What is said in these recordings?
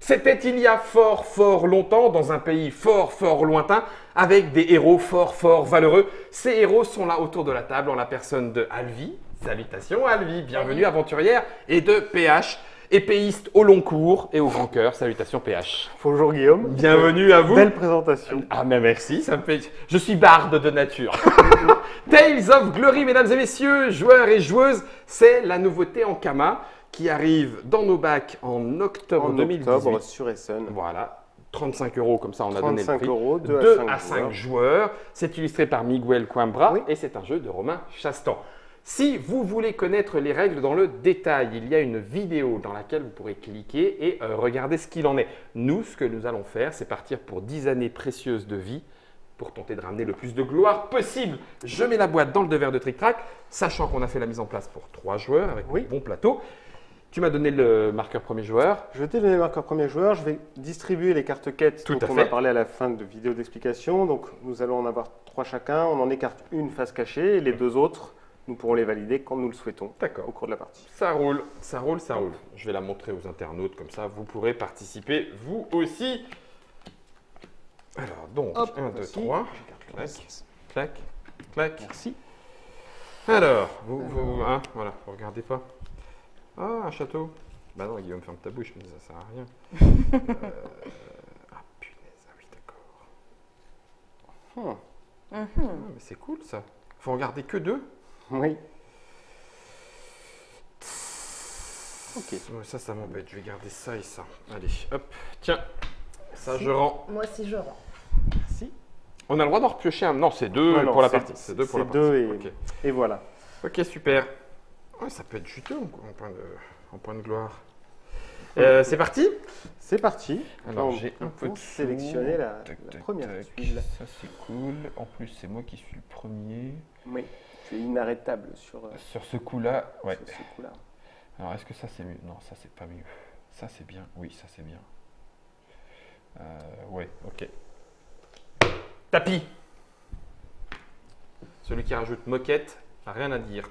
C'était il y a fort, fort longtemps, dans un pays fort, fort lointain, avec des héros fort, fort valeureux. Ces héros sont là autour de la table en la personne de Alvi. Salutations Alvi, bienvenue aventurière, et de PH, épéiste au long cours et au grand cœur. Salutations PH. Bonjour Guillaume. Bienvenue à vous. Belle présentation. Ah mais merci, ça me fait... Je suis barde de nature. Tales of Glory, mesdames et messieurs, joueurs et joueuses, c'est la nouveauté en Kama qui arrive dans nos bacs en octobre 2018. Octobre sur Essen. Voilà, 35 € comme ça on a donné le prix. 35 €, 2 à 5 joueurs. C'est illustré par Miguel Coimbra Oui. et c'est un jeu de Romain Chastan. Si vous voulez connaître les règles dans le détail, il y a une vidéo dans laquelle vous pourrez cliquer et regarder ce qu'il en est. Nous, ce que nous allons faire, c'est partir pour 10 années précieuses de vie pour tenter de ramener le plus de gloire possible. Je mets la boîte dans le devers de Trick Track, sachant qu'on a fait la mise en place pour 3 joueurs avec un bon plateau. Tu m'as donné le marqueur premier joueur. Je t'ai donné le marqueur premier joueur. Je vais distribuer les cartes quêtes dont on a parlé à la fin de vidéo d'explication. Donc nous allons en avoir 3 chacun. On en écarte une face cachée et les 2 autres, nous pourrons les valider quand nous le souhaitons au cours de la partie. Ça roule, ça roule, ça roule. Je vais la montrer aux internautes, comme ça vous pourrez participer vous aussi. Alors donc, 1, 2, 3. Clac, clac, clac. Merci. Alors, hein, voilà, vous regardez pas. Ah, un château. Bah non, Guillaume, ferme ta bouche, mais ça sert à rien. Ah, punaise, ah oui, d'accord. Ah, mais c'est cool ça. Faut en garder que 2. Oui. Ok. Ça m'embête. Je vais garder ça et ça. Allez, hop. Tiens, ça je rends. Moi aussi je rends. Merci. On a le droit d'en repiocher un. Non, c'est 2 pour la partie. C'est 2 pour la partie. Et voilà. Ok, super. Ouais, ça peut être juteux en point de gloire. C'est parti? C'est parti. Alors, j'ai un peu sélectionner la première tuile. Ça, c'est cool. En plus, c'est moi qui suis le premier. Oui, tu es inarrêtable sur ce coup-là. Ouais. sur ce coup-là. Alors, est-ce que ça, c'est mieux? Non, ça, c'est pas mieux. Ça, c'est bien. Oui, ça, c'est bien. Ouais, ok. Tapis. Celui qui rajoute moquette n'a rien à dire.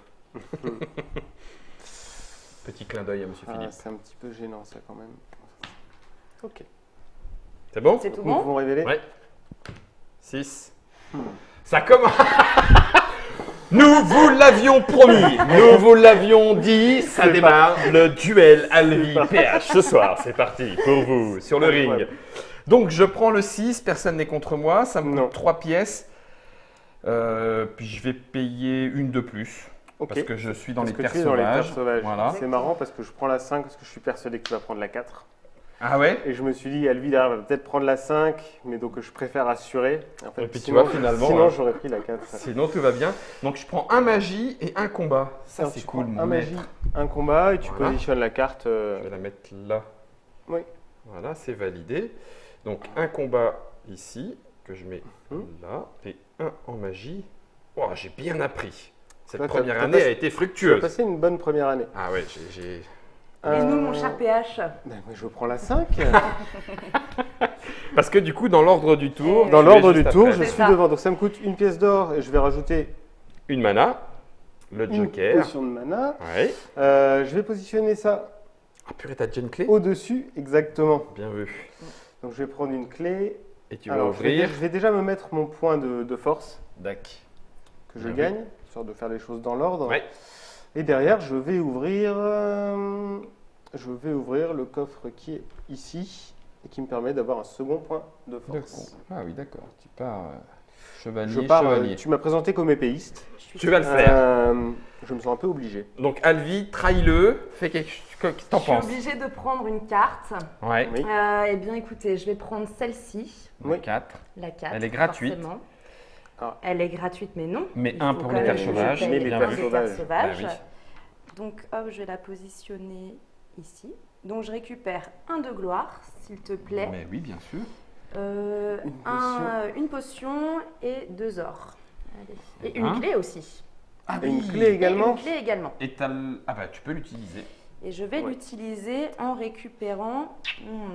Petit clin d'œil à Monsieur Philippe. C'est un petit peu gênant ça quand même. Ok. C'est bon? C'est tout Nous bon? pouvons révéler. Ouais. 6. Ça commence. Nous vous l'avions promis, nous vous l'avions dit, ça démarre le duel Alvi-PH ce soir. C'est parti pour vous sur le ring. Donc je prends le 6, personne n'est contre moi, ça me coûte 3 pièces. Puis je vais payer une de plus. Parce que je suis dans les terres sauvages. Voilà. C'est marrant parce que je prends la 5 parce que je suis persuadé que tu vas prendre la 4. Ah ouais? Et je me suis dit, Alvi va peut-être prendre la 5, mais donc je préfère assurer. En fait, et puis sinon, tu vois, finalement. Sinon, j'aurais pris la 4. Sinon, tout va bien. Donc je prends un magie et un combat. Ça, c'est cool, mon maître. Un magie, un combat et tu positionnes la carte. Je vais la mettre là. Oui. Voilà, c'est validé. Donc un combat ici, que je mets là, et un en magie. Oh, j'ai bien appris. Cette première année a été fructueuse. Tu as passé une bonne première année. Ah ouais, j'ai... Et nous, mon cher PH? Ben, je prends la 5. Parce que du coup, dans l'ordre du tour... Dans l'ordre du tour, je suis devant. Donc ça me coûte une pièce d'or et je vais rajouter... Une mana, le joker. Une potion de mana. Ouais. Je vais positionner ça... Ah purée, t'as déjà une clé? Au-dessus, exactement. Bien vu. Donc je vais prendre une clé. Et tu vas ouvrir. Je vais déjà me mettre mon point de force. D'accord. Que je gagne, histoire de faire les choses dans l'ordre. Ouais. Et derrière, je vais ouvrir le coffre qui est ici et qui me permet d'avoir un second point de force. Ah oui, d'accord. Tu pars chevalier, chevalier. Tu m'as présenté comme épéiste. Tu vas le faire. Je me sens un peu obligé. Donc Alvi, trahis-le, fais quelque chose. Qu'est-ce que t'en penses? Je suis obligée de prendre une carte. Ouais. Oui. Eh bien, écoutez, je vais prendre celle-ci. La 4. La 4. Elle est gratuite. Forcément. Ah. Elle est gratuite, mais non. Mais un pour les terres sauvages. Mais les terres sauvages. Bah oui. Donc, hop, je vais la positionner ici. Donc, je récupère un de gloire, s'il te plaît. Mais oui, bien sûr. Une potion et 2 ors. Allez. Et une clé aussi. Ah, et une clé également. Et une clé également. Et ah bah tu peux l'utiliser. Et je vais l'utiliser en récupérant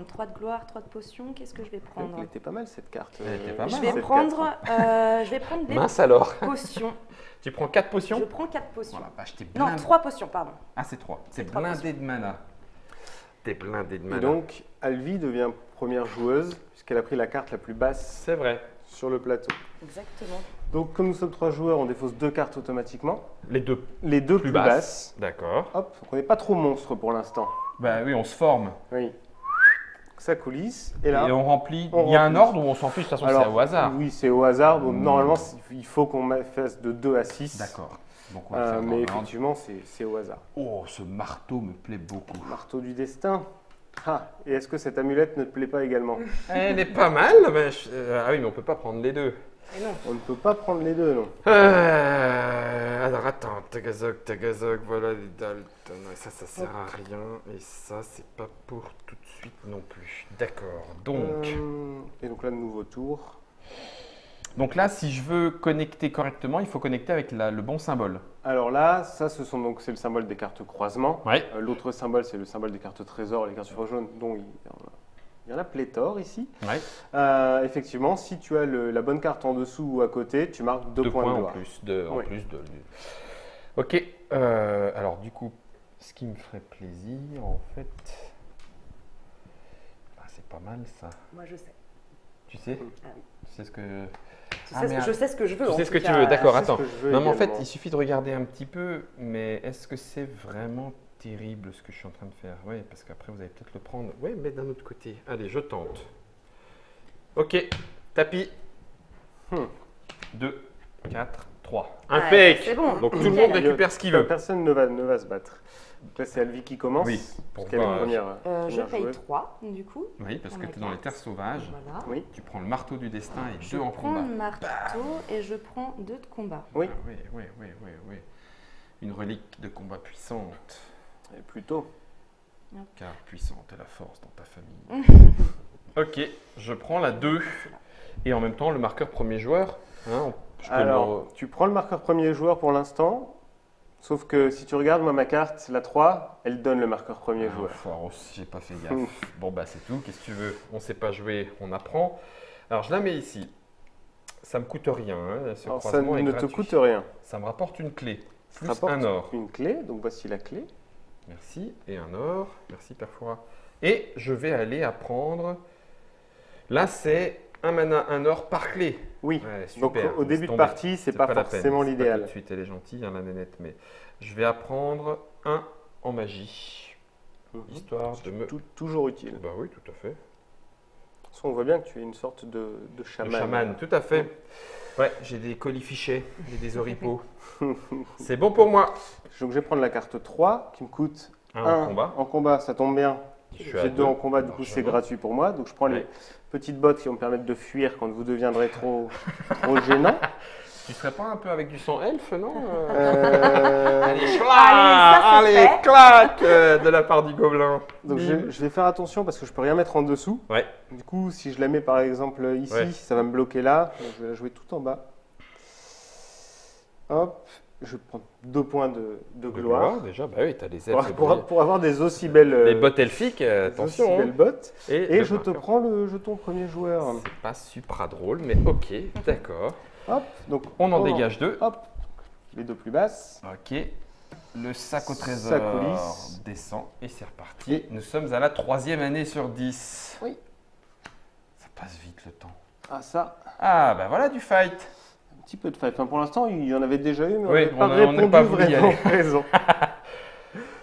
3 de gloire, 3 de potion. Qu'est-ce que je vais prendre? Elle était pas mal cette carte. Elle était pas mal. Je vais prendre des Mince alors. potions. Tu prends 4 potions? Je prends 4 potions. Voilà, bah, je t'ai Non, 3 potions, pardon. Ah, c'est 3. C'est trois blindé de mana. T'es blindé de Et mana. donc, Alvi devient première joueuse, puisqu'elle a pris la carte la plus basse C'est vrai. sur le plateau. Exactement. Donc, comme nous sommes 3 joueurs, on défausse 2 cartes automatiquement. Les deux Les deux plus basses. D'accord. Hop, donc on n'est pas trop monstre pour l'instant. Bah oui, on se forme. Oui. Ça coulisse. Et là, Et on remplit. on Il y a un remplit. ordre où on s'en fiche, de toute façon, c'est au hasard. Oui, c'est au hasard. Donc, normalement, il faut qu'on fasse de 2 à 6. D'accord. Donc on va le faire dans Mais l'ordre. effectivement, c'est au hasard. Oh, ce marteau me plaît beaucoup. Marteau du destin. Ah, et est-ce que cette amulette ne te plaît pas également? Elle est pas mal, mais ah oui, mais on peut pas prendre les deux. Et non. On ne peut pas prendre les deux, non. Alors attends, Tagazog, voilà les dalles. Ça sert à rien. Et ça, c'est pas pour tout de suite non plus. D'accord. Et donc là, de nouveau tour. Donc là, si je veux connecter correctement, il faut connecter avec le bon symbole. Alors là, ça, c'est le symbole des cartes croisement. Ouais. L'autre symbole, c'est le symbole des cartes trésor, les cartes sur jaune, dont il y en a pléthore ici. Ouais. Effectivement, si tu as la bonne carte en dessous ou à côté, tu marques 2 points de en gloire. plus Oui. Ok. Alors du coup, ce qui me ferait plaisir, en fait, c'est pas mal ça. Moi, je sais. Tu sais Ah oui. Tu sais ce que. Je sais ce que je veux. Tu en sais ce tout que tu cas. veux, d'accord, Je sais ce attends. que je veux Non, mais en fait, également. il suffit de regarder un petit peu, mais est-ce que c'est vraiment terrible ce que je suis en train de faire? Oui, parce qu'après, vous allez peut-être le prendre. Oui, mais d'un autre côté. Allez, je tente. Ok, tapis. 2, 4, 3. Ouais, Impec. c'est bon. Donc tout le Nickel. monde récupère ce qu'il veut. Personne ne va se battre. Donc là, c'est Alvi qui commence. Oui, pour parce qu'elle est voir, première, Je première paye joueuse. 3, du coup. Oui, parce Pour que ma tu es dans les carte. terres sauvages. Voilà. Oui. Tu prends le marteau du destin et Je 2 en prends combat. le marteau et je prends 2 de combat. Oui. Ah, oui. Une relique de combat puissante. Et plutôt. Car puissante est la force dans ta famille. Ok, je prends la 2. Et en même temps, le marqueur premier joueur. Hein, je peux Alors, tu prends le marqueur premier joueur pour l'instant. Sauf que si tu regardes, moi, ma carte, la 3, elle donne le marqueur premier joueur. Fort aussi, j'ai pas fait gaffe. Bon, bah, c'est tout. Qu'est-ce que tu veux? On sait pas jouer, on apprend. Alors, je la mets ici. Ça me coûte rien. Hein, ce Alors, ça croisement est ne te gratuit. coûte rien. Ça me rapporte une clé. Ça Plus rapporte un or. une clé. Donc, voici la clé. Merci. Et un or. Merci, Perfora. Et je vais aller apprendre. Là, c'est un mana, un or par clé. Oui. Ouais, Donc, super. au Laisse début de tomber. partie, c'est pas la peine. forcément C'est pas l'idéal. tout de suite, elle est gentille, hein, la nénette, mais je vais apprendre un en magie, histoire de me. Toujours utile. Bah oui, tout à fait. De toute façon, on voit bien que tu es une sorte de Le chaman. chaman, tout à fait. Ouais, j'ai des colifichets, j'ai des oripeaux. C'est bon pour moi. Donc, je vais prendre la carte 3 qui me coûte Un 1 en combat. en combat, ça tombe bien. Je suis à J'ai 2 deux. en combat, du coup, c'est gratuit pour moi. Donc, je prends les Ouais. petites bottes qui vont me permettre de fuir quand vous deviendrez trop gênant. Tu serais pas un peu avec du sang elfe, non Allez, ça, c'est fait. clac de la part du gobelin. Donc Bim. je vais faire attention parce que je peux rien mettre en dessous. Ouais. Du coup, si je la mets par exemple ici, Ouais. ça va me bloquer là. Donc, je vais la jouer tout en bas. Hop, je prends 2 points de gloire. déjà, bah oui, t'as les elfes. Pour avoir des aussi belles, Les bottes elfiques, des attention. aussi hein. belles bottes. Et Et le je te marqueur. prends le jeton premier joueur. C'est pas super drôle, mais ok, d'accord. Hop, donc On en dégage 2. Hop, les 2 plus basses. Ok. Le sac au Ça trésor coulisse. descend et c'est reparti. Et- Nous sommes à la 3e année sur 10. Oui. Ça passe vite le temps. Ah ça, Ah, bah voilà du fight. un petit peu de fight. Enfin, pour l'instant, il y en avait déjà eu, mais Oui, on n'a pas on n'a répondu pas voulu y vraiment aller. présent.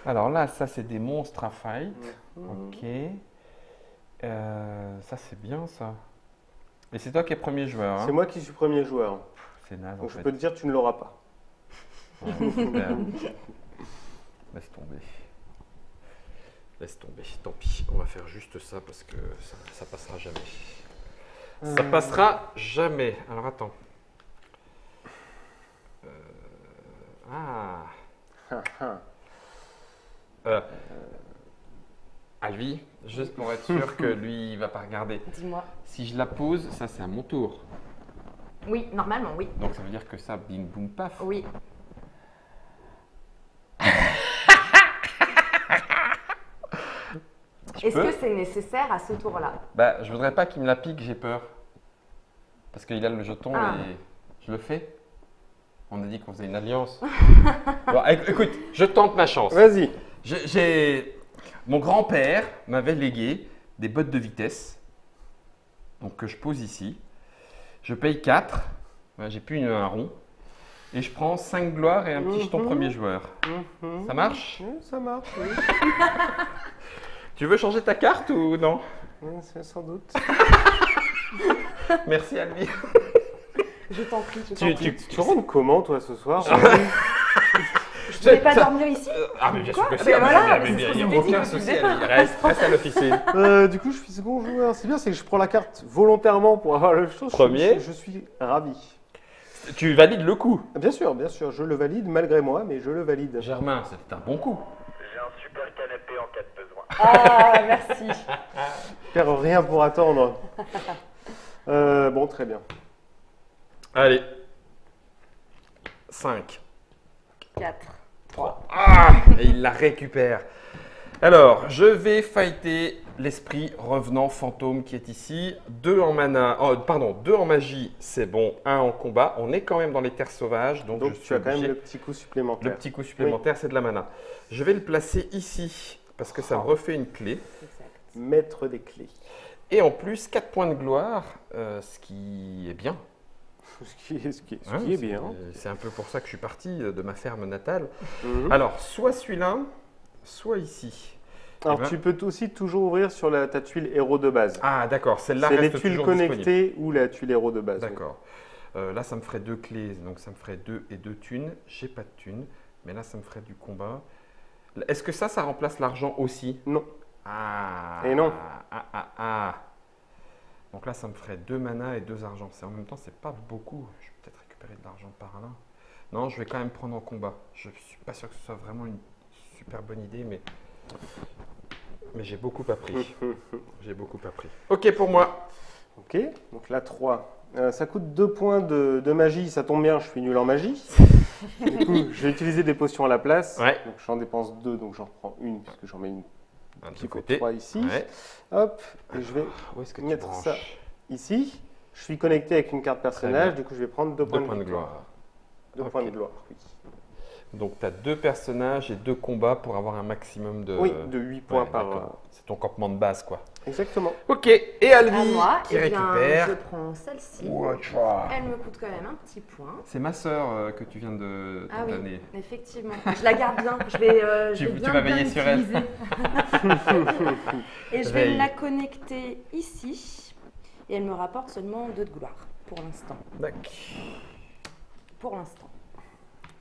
Alors là, ça c'est des monstres à fight. Mhm. Ok. Ça c'est bien ça. Et c'est toi qui es premier joueur. Hein. C'est moi qui suis premier joueur. C'est naze en Donc je fait. peux te dire, tu ne l'auras pas. Ouais, super. Laisse tomber. Laisse tomber. Tant pis. On va faire juste ça parce que ça passera jamais. Ça passera jamais. Alors attends. Alvi, juste pour être sûr que lui, il va pas regarder. Dis-moi. Si je la pose, ça c'est à mon tour. Oui, normalement, oui. Donc ça veut dire que ça, bing, boum, paf. Oui. Est-ce peux que c'est nécessaire à ce tour-là? Bah, je voudrais pas qu'il me la pique, j'ai peur. Parce qu'il a le jeton Ah. et je le fais. On a dit qu'on faisait une alliance. Bon, écoute, je tente ma chance. Vas-y. J'ai Mon grand-père m'avait légué des bottes de vitesse. Donc que je pose ici. Je paye 4. J'ai plus un rond. Et je prends 5 gloires et un petit jeton premier joueur. Ça marche? Oui, ça marche, oui. Tu veux changer ta carte ou non? Oui, c'est sans doute. Merci Albi. Je t'en prie, je t'en Tu prie. te rends comment, toi, ce soir? Je ne vais pas dormir ici? Ah mais bien sûr Quoi? que Ben voilà, mais mais il n'y a c'est aucun ce que tu souci, disais. Albi. Reste à l'officine. Du coup, je suis second joueur. C'est bien, c'est que je prends la carte volontairement pour avoir le chose. Premier. Je suis ravi. Tu valides le coup. Bien sûr, je le valide malgré moi, mais je le valide. Germain, c'est un bon coup. J'ai un super canapé en cas de besoin. Ah, merci. Faire rien pour attendre. Bon, très bien. Allez. 5. 4. 3. Ah! Et il la récupère. Alors, je vais fighter l'esprit revenant fantôme qui est ici. 2 en mana, 2 en magie, c'est bon. 1 en combat. On est quand même dans les terres sauvages, donc je Donc suis tu as quand même obligé. le petit coup supplémentaire. Le petit coup supplémentaire, c'est de la mana. Je vais le placer ici parce que ça me refait une clé. Exact. Maître des clés. Et en plus, 4 points de gloire, ce qui est bien. Ce qui est Hein, bien. C'est un peu pour ça que je suis parti de ma ferme natale. Mhm. Alors, soit celui-là, soit ici. Alors Eh ben- tu peux aussi toujours ouvrir sur ta tuile héros de base. Ah, d'accord, celle-là C'est les reste tuiles toujours connectées ou la tuile héros de base. oui. D'accord. Là, ça me ferait 2 clés, donc ça me ferait 2 et 2 thunes. J'ai pas de thunes, mais là, ça me ferait du combat. Est-ce que ça remplace l'argent aussi? Non. Ah. Et non. Ah. Donc là, ça me ferait 2 mana et 2 argent. En même temps, c'est pas beaucoup. Je vais peut-être récupérer de l'argent par là. Non, je vais quand même prendre en combat. Je suis pas sûr que ce soit vraiment une super bonne idée, mais j'ai beaucoup appris. J'ai beaucoup appris. Ok pour moi. Ok, donc là 3. Ça coûte 2 points de magie, ça tombe bien, je suis nul en magie. Du coup, je vais utiliser des potions à la place. Ouais. Donc j'en dépense 2, donc j'en reprends une, puisque j'en mets une Un de qui ce coûte côté. 3 ici. Ouais. Hop, et je vais Où est-ce que tu mettre branches? ça ici. Je suis connecté avec une carte personnage, bien. du coup je vais prendre 2 2 points, points de gloire. gloire. 2 Ok. points de gloire, oui. Donc tu as 2 personnages et 2 combats pour avoir un maximum de. Oui, de 8 points Ouais, par. d'accord. C'est ton campement de base quoi. Exactement. Ok, et Alvi À moi, qui eh bien, récupère. je prends celle-ci. Watcha. Elle me coûte quand même un petit point. C'est ma sœur que tu viens de Ah oui, donner. effectivement. Je la garde bien. Je vais, Tu- je vais tu bien, vas bien veiller sur elle. l'utiliser. Et je vais Veille. la connecter ici. Et elle me rapporte seulement 2 de gloire pour l'instant. D'accord. Pour l'instant.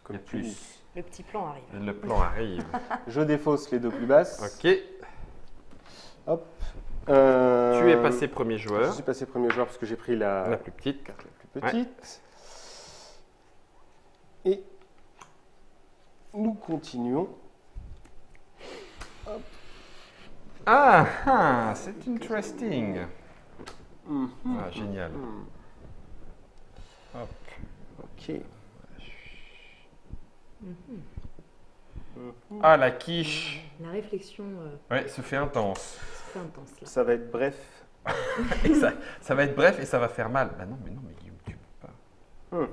Comme Il y a tu plus. dis. Le petit plan arrive. Le plan arrive. Je défausse les 2 plus basses. Ok. Hop. Tu es passé premier Je joueur. suis passé premier joueur parce que j'ai pris La la plus petite. carte la plus Ouais. petite. Et nous continuons. Ah, c'est interesting. Mhm. Ah, génial. Mhm. Hop. Ok. Ah, la quiche. La réflexion Ouais, se fait intense. c'est intense là. Ça va être bref. Et ça va être bref et ça va faire mal. Bah non, mais Guillaume, tu peux pas.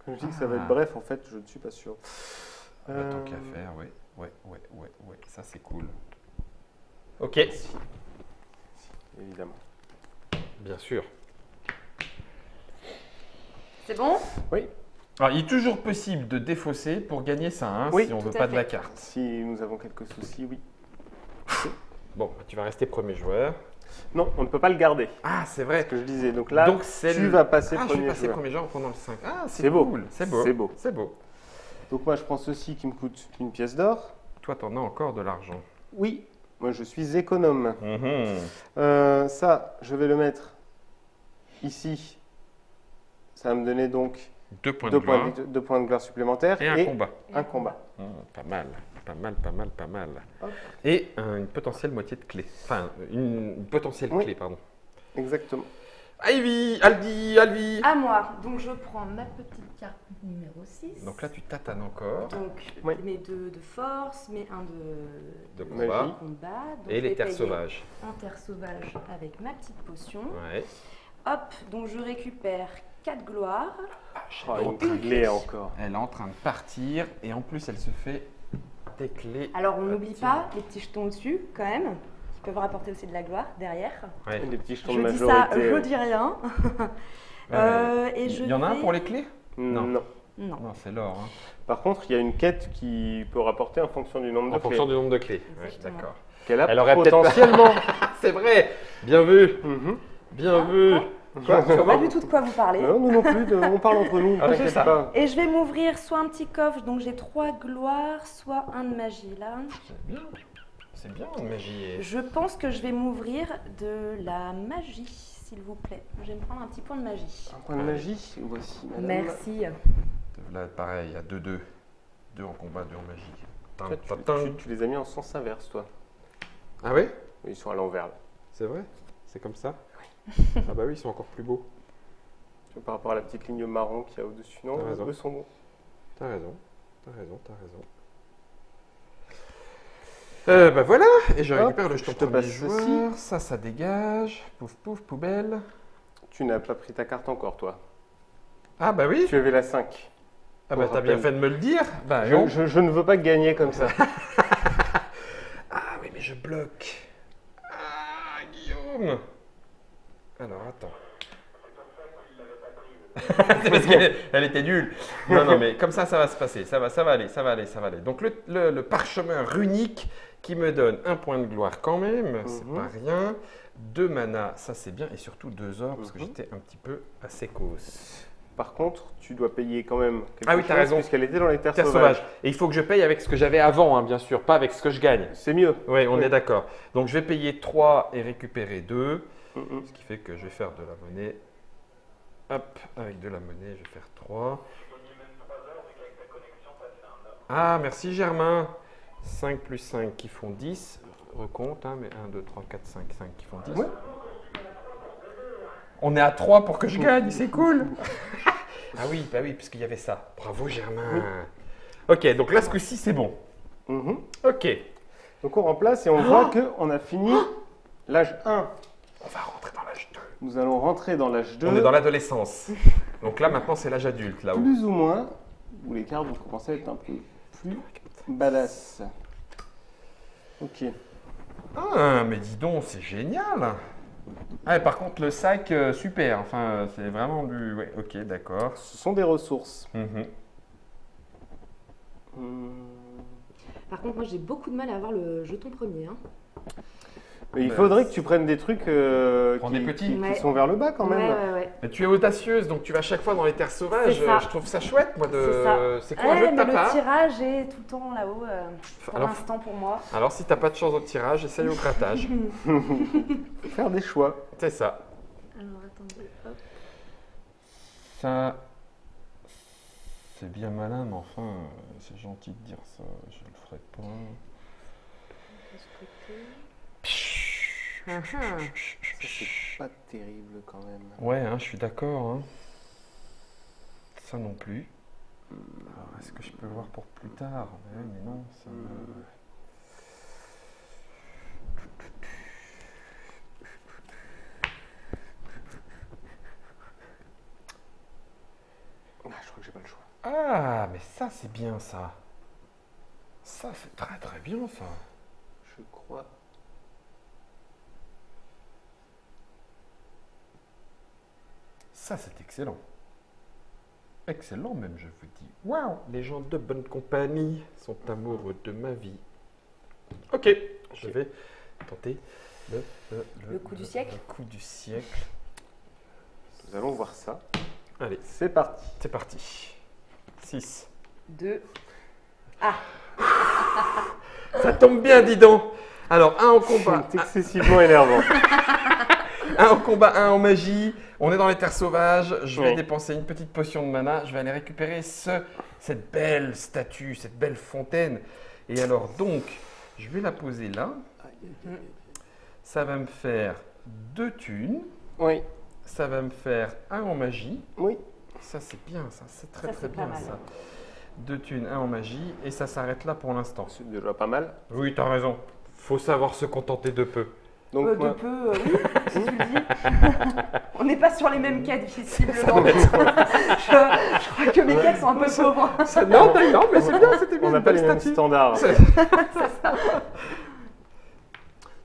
Quand je dis que ça va être Ah. bref, en fait, je ne suis pas sûr. Bah, tant qu'à faire, ouais. Ça, c'est cool. Ok. Évidemment. Bien sûr. C'est bon? Oui, Alors, il est toujours possible de défausser pour gagner ça, hein, Oui, si on tout veut à pas de fait. la carte. si nous avons quelques soucis, oui. Bon, bah, tu vas rester premier joueur. Non, on ne peut pas le garder. Ah, c'est vrai. Ce que je disais. Donc là, Donc, c'est tu le- vas passer Ah, je suis premier passé joueur. premier joueur en prenant le 5. Ah, C'est beau. cool. C'est beau. C'est beau. C'est beau. Donc moi, je prends ceci qui me coûte une pièce d'or. Toi, t'en as encore de l'argent. Oui, moi, je suis économe. Mhm. Ça, je vais le mettre ici. Ça va me donner donc 2 points 2 de gloire. points de gloire supplémentaires Et un combat. un combat. Pas mal. Hop. Et une potentielle moitié de clé. Enfin, une potentielle Oui. clé, pardon. Exactement. Alvi. À moi. Donc je prends ma petite carte numéro 6. Donc là, tu tatanes encore. Donc Oui. mes 2 de force, mes 1 De Magie. combat. combat. Donc, Et je les vais terres payer sauvages. En terre sauvage avec ma petite potion. Ouais. Hop, donc je récupère 4 gloires. Oh, une clé encore. Elle est en train de partir et en plus, elle se fait Tes clés. Alors, on n'oublie pas les petits jetons dessus, quand même, qui peuvent rapporter aussi de la gloire derrière. Ouais. Les petits jetons Je de dis ça, majorité. je dis rien. Et Il y en a un pour les clés? Non. Non. Non, c'est l'or. Hein. Par contre, il y a une quête qui peut rapporter en fonction du nombre En de fonction clés. du nombre de clés. Ouais, Exactement. d'accord. Qu'elle a Elle aurait peut-être potentiellement. C'est vrai. Bien vu. Mhm. Bien vu. Quoi? Je sais pas Comment? du tout de quoi vous parlez. Non, nous non plus, on parle entre nous, Ah, c'est t'inquiète ça. pas. Et je vais m'ouvrir soit un petit coffre, donc j'ai 3 gloires, soit un de magie là. C'est bien. C'est bien, de magie. Je pense que je vais m'ouvrir de la magie, s'il vous plaît. Je vais me prendre un petit point de magie. Un point de magie, voici madame. Merci. Là, pareil, il y a 2-2. 2 en combat, 2 en magie. Tin, Toi, tin, tin. tu les as mis en sens inverse, toi. Ah oui? Oui, ils sont à l'envers. Là. C'est vrai? C'est comme ça? Ah bah oui, ils sont encore plus beaux. Tu vois, par rapport à la petite ligne marron qu'il y a au-dessus. Non, T'as raison. eux sont bons. T'as raison. T'as raison, t'as raison. Bah voilà, et je Hop, récupère le jeton je te premier passe joueur. Ça dégage. Pouf, pouf, poubelle. Tu n'as pas pris ta carte encore, toi. Ah bah oui. Tu avais la 5. Ah bah Pour t'as bien rappel. fait de me le dire. Bah non. Je ne veux pas gagner comme ça. Ah oui, mais je bloque. Ah, Guillaume. Alors, attends. C'est parce qu'elle était nulle. Non, non, mais comme ça va se passer. Ça va aller, ça va aller, ça va aller. Donc, le parchemin runique qui me donne un point de gloire quand même, c'est pas rien. 2 mana, ça c'est bien. Et surtout 2 ors, parce que j'étais un petit peu à secos. Par contre, tu dois payer quand même quelque Ah oui, t'as chose, raison. puisqu'elle était dans les terres Terre sauvages. sauvage. Et il faut que je paye avec ce que j'avais avant, hein, bien sûr, pas avec ce que je gagne. C'est mieux. Oui, on Oui. est d'accord. Donc, je vais payer 3 et récupérer 2. Mhm. Ce qui fait que je vais faire de la monnaie. Hop, avec de la monnaie, je vais faire 3. Ah, merci Germain. 5 plus 5 qui font 10. Recompte, hein, mais 1, 2, 3, 4, 5, 5 qui font 10. Ouais. On est à 3 pour que je gagne, c'est cool. Ah oui, bah oui, puisqu'il y avait ça. Bravo Germain. Ok, donc là, ce coup-ci, c'est bon. Mhm. Ok. Donc on remplace et on voit qu'on a fini l'âge 1. On va rentrer dans l'âge 2. Nous allons rentrer dans l'âge 2. On est dans l'adolescence. Donc là, maintenant, c'est l'âge adulte, là-haut. Plus ou moins, où les cartes vont commencer à être un peu plus badass. Ok. Ah, mais dis donc, c'est génial. Ah, et par contre, le sac, super. Enfin, c'est vraiment du... Ouais, ok, d'accord. Ce sont des ressources. Mhm. Par contre, moi j'ai beaucoup de mal à avoir le jeton premier. Hein. Mais il Bah, faudrait que tu prennes des trucs Prends des petits. qui Ouais. sont vers le bas quand même. Ouais. Mais tu es audacieuse, donc tu vas chaque fois dans les terres sauvages. C'est ça. Je trouve ça chouette, moi. C'est ça. C'est quoi un jeu de mais ta le part? tirage est tout le temps là-haut, pour Alors- l'instant pour moi. Alors, si t'as pas de chance au tirage, essaye au grattage. Faire des choix. C'est ça. Alors attendez, hop. Ça, c'est bien malin, mais enfin, c'est gentil de dire ça. Je le ferai pas. De ce côté. Ah, Ça, c'est pas terrible quand même. Ouais, hein, je suis d'accord. Hein. Ça non plus. Alors, est-ce que je peux le voir pour plus tard? Ouais, mais non, ça me... Ah, je crois que j'ai pas le choix. Ah, mais ça, c'est bien, ça. Ça, c'est très très bien, ça. Je crois. Ça, c'est excellent. Excellent, même, je vous dis. Waouh, les gens de bonne compagnie sont amoureux de ma vie. Ok, je vais tenter Le coup du siècle. Le coup du siècle. Nous allons voir ça. Allez, C'est parti. c'est parti. 6. 2. Ça tombe bien, dis donc. Alors, un en combat. C'est excessivement énervant. Un en combat, un en magie. On est dans les terres sauvages. Je vais Oui. dépenser une petite potion de mana. Je vais aller récupérer cette belle statue, cette belle fontaine. Et alors, donc, je vais la poser là. Ça va me faire 2 thunes. Oui, Ça va me faire 1 en magie. oui. Ça, c'est bien, ça. C'est très, Ça, très c'est pas bien, mal. ça. 2 thunes, 1 en magie. Et ça s'arrête là pour l'instant. C'est déjà pas mal. Oui, t'as raison. Faut savoir se contenter de peu. Donc, De moi, peu, oui, si tu le dis. On n'est pas sur les mêmes quêtes, visiblement. Je crois que mes quêtes sont un peu pauvres. Non, d'accord, mais c'est bien, c'était bien. On n'a pas les mêmes standards. C'est ça.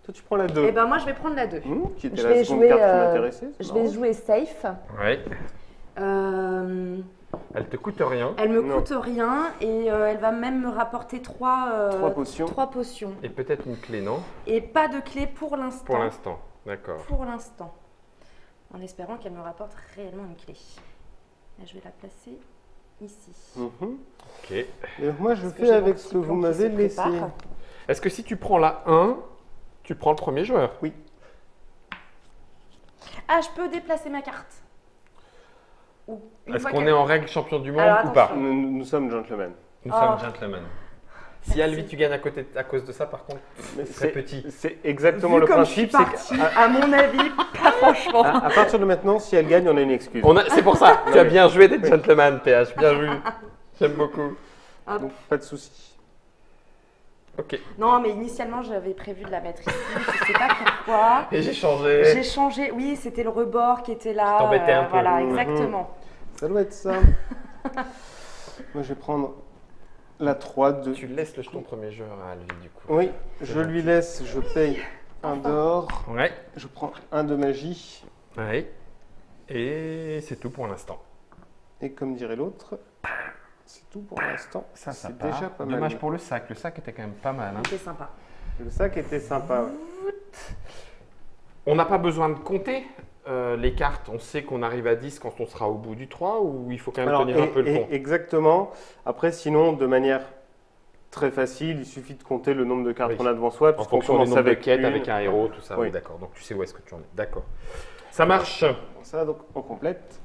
Toi, tu prends la 2. Et ben moi, je vais prendre la 2. Qui était Je la vais seconde jouer, carte qui m'intéressait. Je vais jouer safe. Ouais. Euh, Elle te coûte rien. elle me Non. coûte rien et elle va même me rapporter 3 potions. potions. Et peut-être une clé, non? Et pas de clé pour l'instant. Pour l'instant, d'accord. Pour l'instant. En espérant qu'elle me rapporte réellement une clé. Et je vais la placer ici. Ok. Et moi, je Parce que fais j'ai mon avec petit ce que plan vous qui m'avez se laissé. prépare. Est-ce que si tu prends la 1, tu prends le premier joueur? Oui. Ah, je peux déplacer ma carte. Ou une Est-ce fois qu'on qu'elle- est en règle champion du monde Alors, ou pas? attention. Nous sommes gentlemen. Nous Oh. sommes gentlemen. Si Merci. Alvi, tu gagnes à cause de ça, par contre, Mais c'est petit. C'est exactement Vu le comme je suis principe. C'est partie, à mon avis, pas franchement. à partir de maintenant, si elle gagne, on a une excuse. C'est pour ça. Tu as mais- bien joué d'être gentleman, PH. Bien vu. J'aime beaucoup. Hop. Donc, pas de souci. Ok. Non, mais initialement, j'avais prévu de la mettre ici. Je sais pas pourquoi. Et j'ai changé. J'ai changé. Oui, c'était le rebord qui était là. Qui t'embêtait un peu. Voilà, Mhm. exactement. Ça doit être ça. Moi, je vais prendre la 3 de... Tu laisses le jeton premier joueur à Alvi, du coup. Oui, je lui laisse, je paye un d'or. Ouais. Je prends un de magie. Ouais. Et c'est tout pour l'instant. Et comme dirait l'autre, c'est tout pour l'instant. Ça c'est part. déjà pas mal. Dommage pour le sac. Le sac était quand même pas mal. Hein. C'est sympa. Le sac était sympa. Ouais. On n'a pas besoin de compter les cartes. On sait qu'on arrive à 10 quand on sera au bout du 3 ou il faut quand même Alors, tenir un peu le compte? exactement. Après, sinon, de manière très facile, il suffit de compter le nombre de cartes Oui. qu'on a devant soi. En puisqu'on fonction du commence nombre de avec quêtes, une. avec un héros, tout ça. Oui. Oui, d'accord. Donc tu sais où est-ce que tu en es. D'accord. Ça marche. Ça, donc, on complète.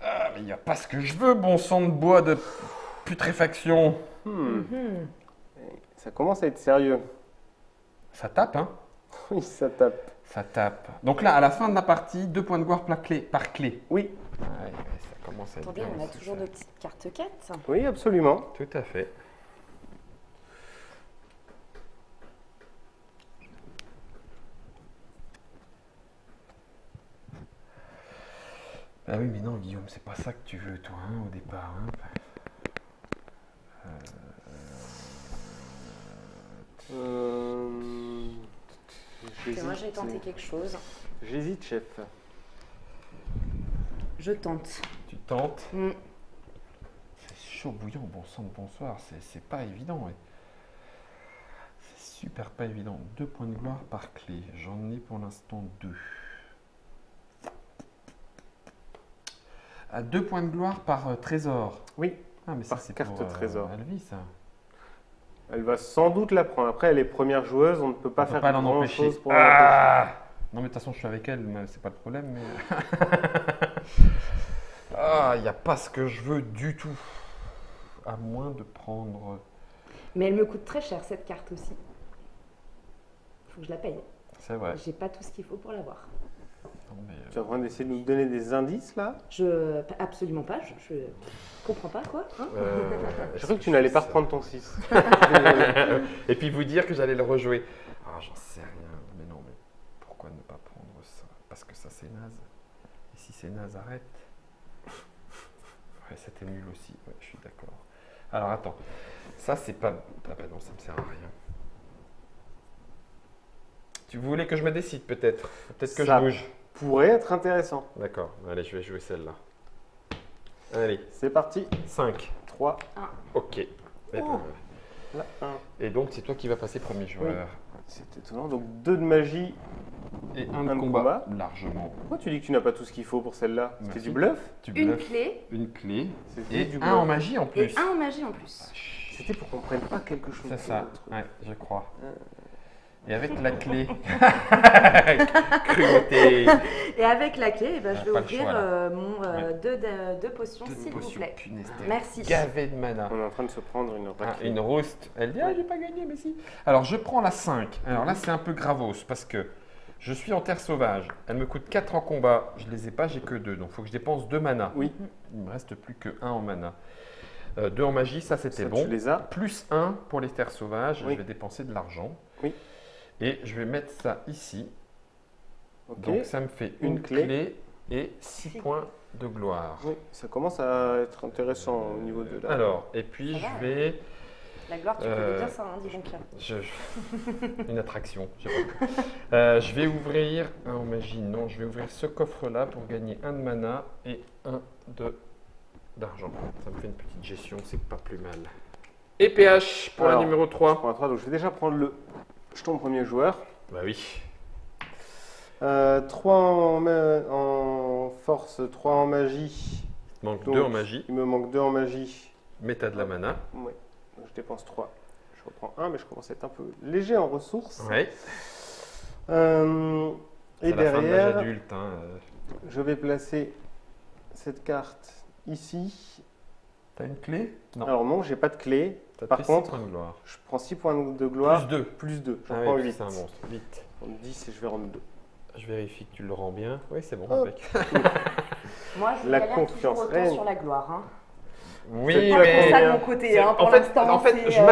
Ah, mais il n'y a pas ce que je veux, bon sang de bois de putréfaction. Ça commence à être sérieux. Ça tape, hein? Oui, ça tape. Ça tape. Donc là, à la fin de la partie, 2 points de gloire par clé. Oui, Ouais, ça commence à être Attendez, bien on a aussi, toujours ça. nos petites cartes quêtes. oui, absolument. Tout à fait. Ah oui, mais non, Guillaume, c'est pas ça que tu veux, toi, hein, au départ. Hein. Et moi, j'ai tenté quelque chose. J'hésite, chef. Je tente. Tu tentes. Mm. C'est chaud bouillant, bon sang de bonsoir, c'est pas évident. Ouais. C'est super pas évident. 2 points de gloire par clé. J'en ai pour l'instant 2. À 2 points de gloire par trésor. Oui, Ah, mais ça Par c'est carte pour trésor. Alvi, ça. elle va sans doute la prendre. Après, elle est première joueuse, on ne peut pas On peut faire pas l'en grand empêcher. chose pour l'empêcher. Ah non, mais de toute façon, je suis avec elle, mais c'est pas le problème. Mais... ah, il n'y a pas ce que je veux du tout. À moins de prendre. Mais elle me coûte très cher, cette carte aussi. Faut que je la paye. C'est vrai. J'ai pas tout ce qu'il faut pour l'avoir. Non, mais, Tu es en train d'essayer de nous donner des indices, là? Absolument pas. Je comprends pas, quoi. Hein. Je crois que tu n'allais pas reprendre ton 6. Et puis vous dire que j'allais le rejouer. Ah, j'en sais rien. Mais non, mais pourquoi ne pas prendre ça? Parce que ça, c'est naze. Et si c'est naze, arrête. Ouais, c'était nul aussi. Ouais, je suis d'accord. Alors, attends. Ça, c'est pas... Ah bah non, ça me sert à rien. Tu voulais que je me décide, peut-être? Peut-être que Ça. je bouge. Pourrait être intéressant. D'accord. Allez, je vais jouer celle-là. Allez, C'est parti. 5. 3, Ok. Et, Oh. là, 1. et donc, c'est toi qui vas passer premier joueur. C'est étonnant. Donc 2 de magie. Et Un de combat. Largement. Pourquoi tu dis que tu n'as pas tout ce qu'il faut pour celle-là? C'était Merci. du bluff? Tu Une bluffes. clé Une clé. C'était Et du un bluff. en magie en plus. et un en magie en plus. C'était pour qu'on prenne pas quelque chose C'est ça. d'autre. Ouais, je crois. Et avec la clé. Cruauté. Et avec la clé, eh ben, je vais Pas le ouvrir choix, là. mon Ouais. deux potions, Deux s'il vous potions. plaît. Punaise, t'es Merci. gavé de mana. On est en train de se prendre une Ah, raclée. une rouste. Elle dit, ah, j'ai pas gagné, mais si. Alors, je prends la 5. Alors là, c'est un peu gravos parce que je suis en terre sauvage. Elle me coûte 4 en combat. Je les ai pas, j'ai que 2. Donc, il faut que je dépense 2 mana. Oui. Il me reste plus que 1 en mana. 2 en magie, ça c'était Ça, bon. tu les as. Plus 1 pour les terres sauvages, Oui. je vais dépenser de l'argent. Oui. Et je vais mettre ça ici. Ok. Donc ça me fait Une une clé. clé et 6 points de gloire. Oui, ça commence à être intéressant au niveau de la... Alors, et puis Ça va, je vais... La gloire, tu connais bien ça, hein, dis donc. Une attraction. Je vais ouvrir un en magie. Non, je vais ouvrir ce coffre-là pour gagner 1 de mana et 1 d'argent. Ça me fait une petite gestion, c'est pas plus mal. Et PH pour Alors, la numéro Je 3. prends un 3, donc je vais déjà prendre le jeton premier joueur. Bah oui. 3 en force, 3 en magie. Il manque Donc, 2 en magie, Il me manque 2 en magie. mais t'as de la mana. Oui. Donc je dépense 3. Je reprends 1, mais je commence à être un peu léger en ressources. Ouais. Et C'est la fin de l'âge derrière, adulte. Hein. je vais placer cette carte ici. T'as une clé? Non. Alors non, j'ai pas de clé. T'as par pris contre, 6 points de gloire. Je prends 6 points de gloire. Plus 2. Plus 2. J'en Ah prends oui, 8. c'est un monstre. Vite. Je prends 10 et je vais rendre 2. Je vérifie que tu le rends bien. Oui, c'est bon. Hop. Impec. Moi, je La galère confiance toujours autant règne. sur la gloire. Hein. Oui, C'est Pas mais... pour ça de mon côté, hein, pour en fait, l'instant. en fait c'est, je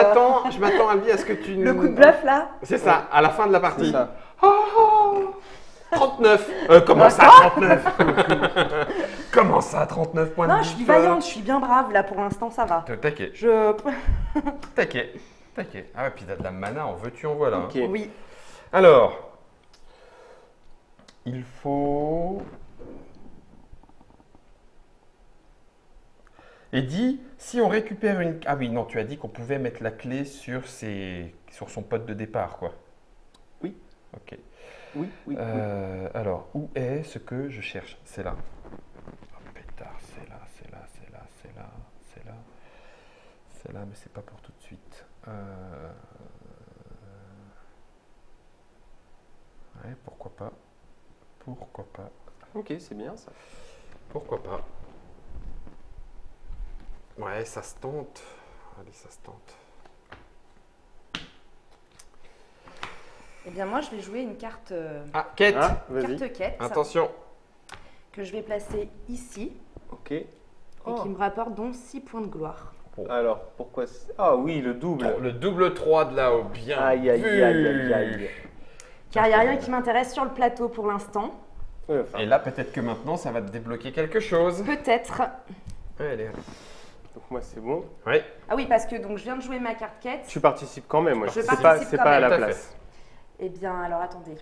m'attends, Albi, à ce que tu... Le coup de bluff, là. C'est ça, à la fin de la C'est partie. ça. Oh, 39. Comment ça, 39? Comment ça, 39 points de Non, je suis vaillante, je suis bien brave, là, pour l'instant, ça va. Taquet, Je... taquet. Ah ouais, puis t'as de la mana, en veux-tu, en voilà. Ok. Oui. Alors, il faut... Et dit, si on récupère une... Ah oui, non, tu as dit qu'on pouvait mettre la clé sur son pote de départ, quoi. Oui. Ok. Oui, oui. Alors, où est ce que je cherche? C'est là. Oh pétard, c'est là, c'est là, c'est là, c'est là, c'est là. C'est là, mais c'est pas pour tout de suite. Ouais, pourquoi pas. Pourquoi pas. Ok, c'est bien ça. Pourquoi pas. Ouais, ça se tente. Allez, ça se tente. Eh bien, moi, je vais jouer une carte, Ah, quête. Ah, vas-y. carte quête Attention. que je vais placer ici Ok. et qui me rapporte donc 6 points de gloire. Alors, pourquoi Ah oui, le double. Le double 3 de là-haut, bien Aïe, aïe, vu. aïe, aïe, aïe. Car il n'y a rien qui m'intéresse sur le plateau pour l'instant. Ouais, enfin, Et là, peut-être que maintenant, ça va te débloquer quelque chose. Peut-être. Allez. donc moi, c'est bon. Ouais. Ah oui, parce que donc je viens de jouer ma carte quête. Tu participes quand même, ouais. Je C'est participe c'est quand pas à même. la Tout à place. Eh bien, alors attendez.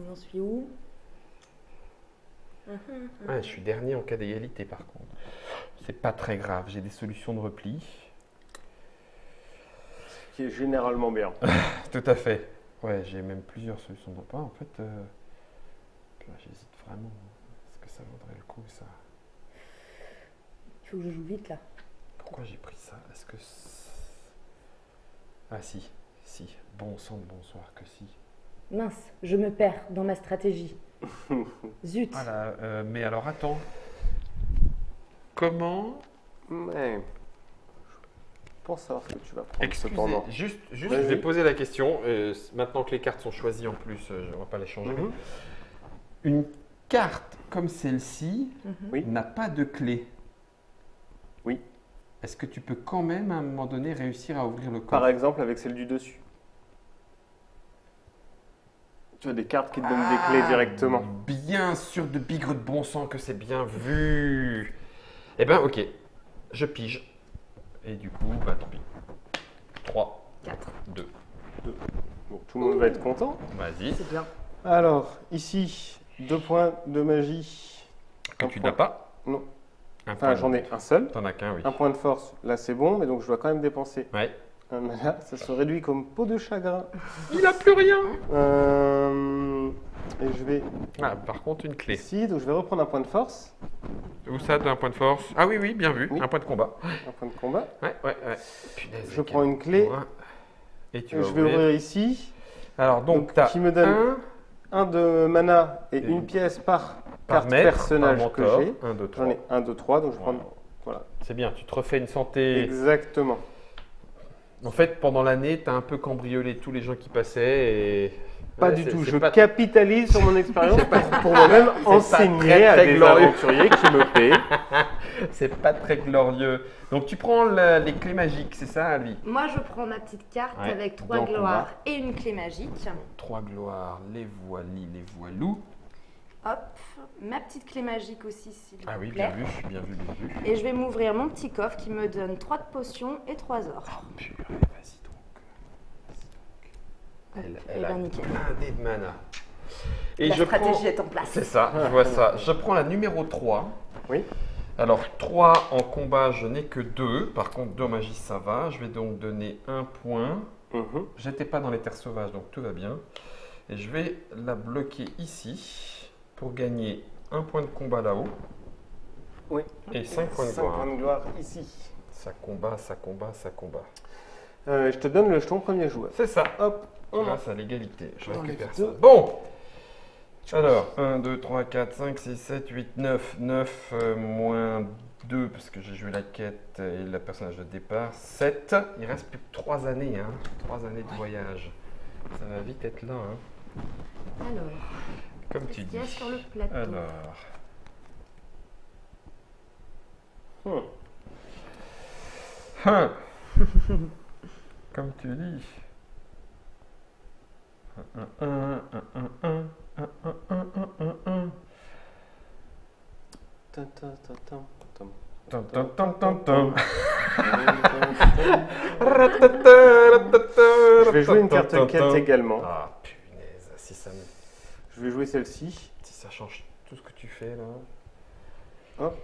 J'en suis où? Ouais, je suis dernier en cas d'égalité, par contre. C'est pas très grave, j'ai des solutions de repli. Ce qui est généralement bien. Tout à fait. Ouais, j'ai même plusieurs solutions de repli. En fait, là, j'hésite vraiment. Est-ce que ça vaudrait le coup, ça? Il faut que je joue vite là. Pourquoi j'ai pris ça? Est-ce que... Ah si, si. Bon sang de bonsoir que si. Mince, je me perds dans ma stratégie. Zut. Voilà, mais alors attends. Comment... Ouais. Je pense savoir ce que tu vas prendre Excusez, cependant. juste je Vas-y. vais poser la question. Maintenant que les cartes sont choisies en plus, on va pas les changer. Mhm. Une carte comme celle-ci Oui. n'a pas de clé. Oui. Est-ce que tu peux quand même à un moment donné réussir à ouvrir le coffre? Par exemple, avec celle du dessus. Tu as des cartes qui te donnent des clés directement. Bien sûr, de bigre de bon sang que c'est bien vu. Eh ben ok, je pige. Et du coup, bah tant pis. 3, 4. 2. Bon, tout le monde va être content. Vas-y. C'est bien. Alors, ici, 2 points de magie. Que Un tu point. n'as pas? Non. Un Enfin, point. j'en ai un seul. T'en as qu'un, oui. Un point de force, là c'est bon, mais donc je dois quand même dépenser Ouais. un mana. Ça se réduit comme peau de chagrin. Il a plus rien. Et je vais Ah, par contre, une clé. ici, donc je vais reprendre un point de force, Où ça, t'as un point de force? Ah oui, oui, bien vu. Oui. Un point de combat. un point de combat. Ouais. Punaise, Je prends une clé. Et tu Et vas je vais ouvrir. ouvrir ici, Alors, donc, tu as qui me donne un de mana et Et une pièce par par carte maître, personnage par que mentor. j'ai. 1, 2, 3. J'en ai 1, 2, 3, donc je prends. Voilà. C'est bien, tu te refais une santé. Exactement. En fait, pendant l'année, tu as un peu cambriolé tous les gens qui passaient et Pas Ouais, du tout. c'est Je pas- capitalise sur mon expérience pour moi-même enseigner très, à très des glorieux. aventuriers qui me paient. C'est pas très glorieux. Donc tu prends les clés magiques, c'est ça, lui? Moi, je prends ma petite carte Ouais, avec 3 dans gloires combat. et une clé magique. 3 gloires, les voilis, les voilous. Hop, ma petite clé magique aussi, s'il Ah oui, vous bien plaît. vu, bien vu, bien vu. Et je vais m'ouvrir mon petit coffre qui me donne 3 de potions et 3 ors. Purée, vas-y donc. Elle Et a ben nickel. un dé de mana. Et La je stratégie prends... est en place. C'est ça, je vois ça. Je prends la numéro 3. Oui. Alors 3 en combat, je n'ai que 2. Par contre, 2 en magie, ça va. Je vais donc donner 1 point. Mhm. J'étais pas dans les terres sauvages, donc tout va bien. Et je vais la bloquer ici pour gagner 1 point de combat là-haut. Oui. Et 5 points de 5 gloire. points de gloire ici. Ça combat, ça combat, ça combat. Je te donne le jeton premier joueur. C'est ça. Hop, on Grâce à l'égalité. Je On récupère enlève ça. deux. Bon. Alors, 1, 2, 3, 4, 5, 6, 7, 8, 9. 9 moins 2 parce que j'ai joué la quête et le personnage de départ. 7. Il reste plus que 3 années. 3 années de voyage. Ça va vite être là. Alors, Comme tu qu'est-ce dis. qu'il y a sur le plateau? Alors. Hein. Comme tu dis. Tin, tin, tin, tin, tin. Tam, tam, tam, tam, tam. Je vais jouer une carte quête également. Ah punaise, si ça, Je vais jouer celle-ci. si ça change tout ce que tu fais là. Hop.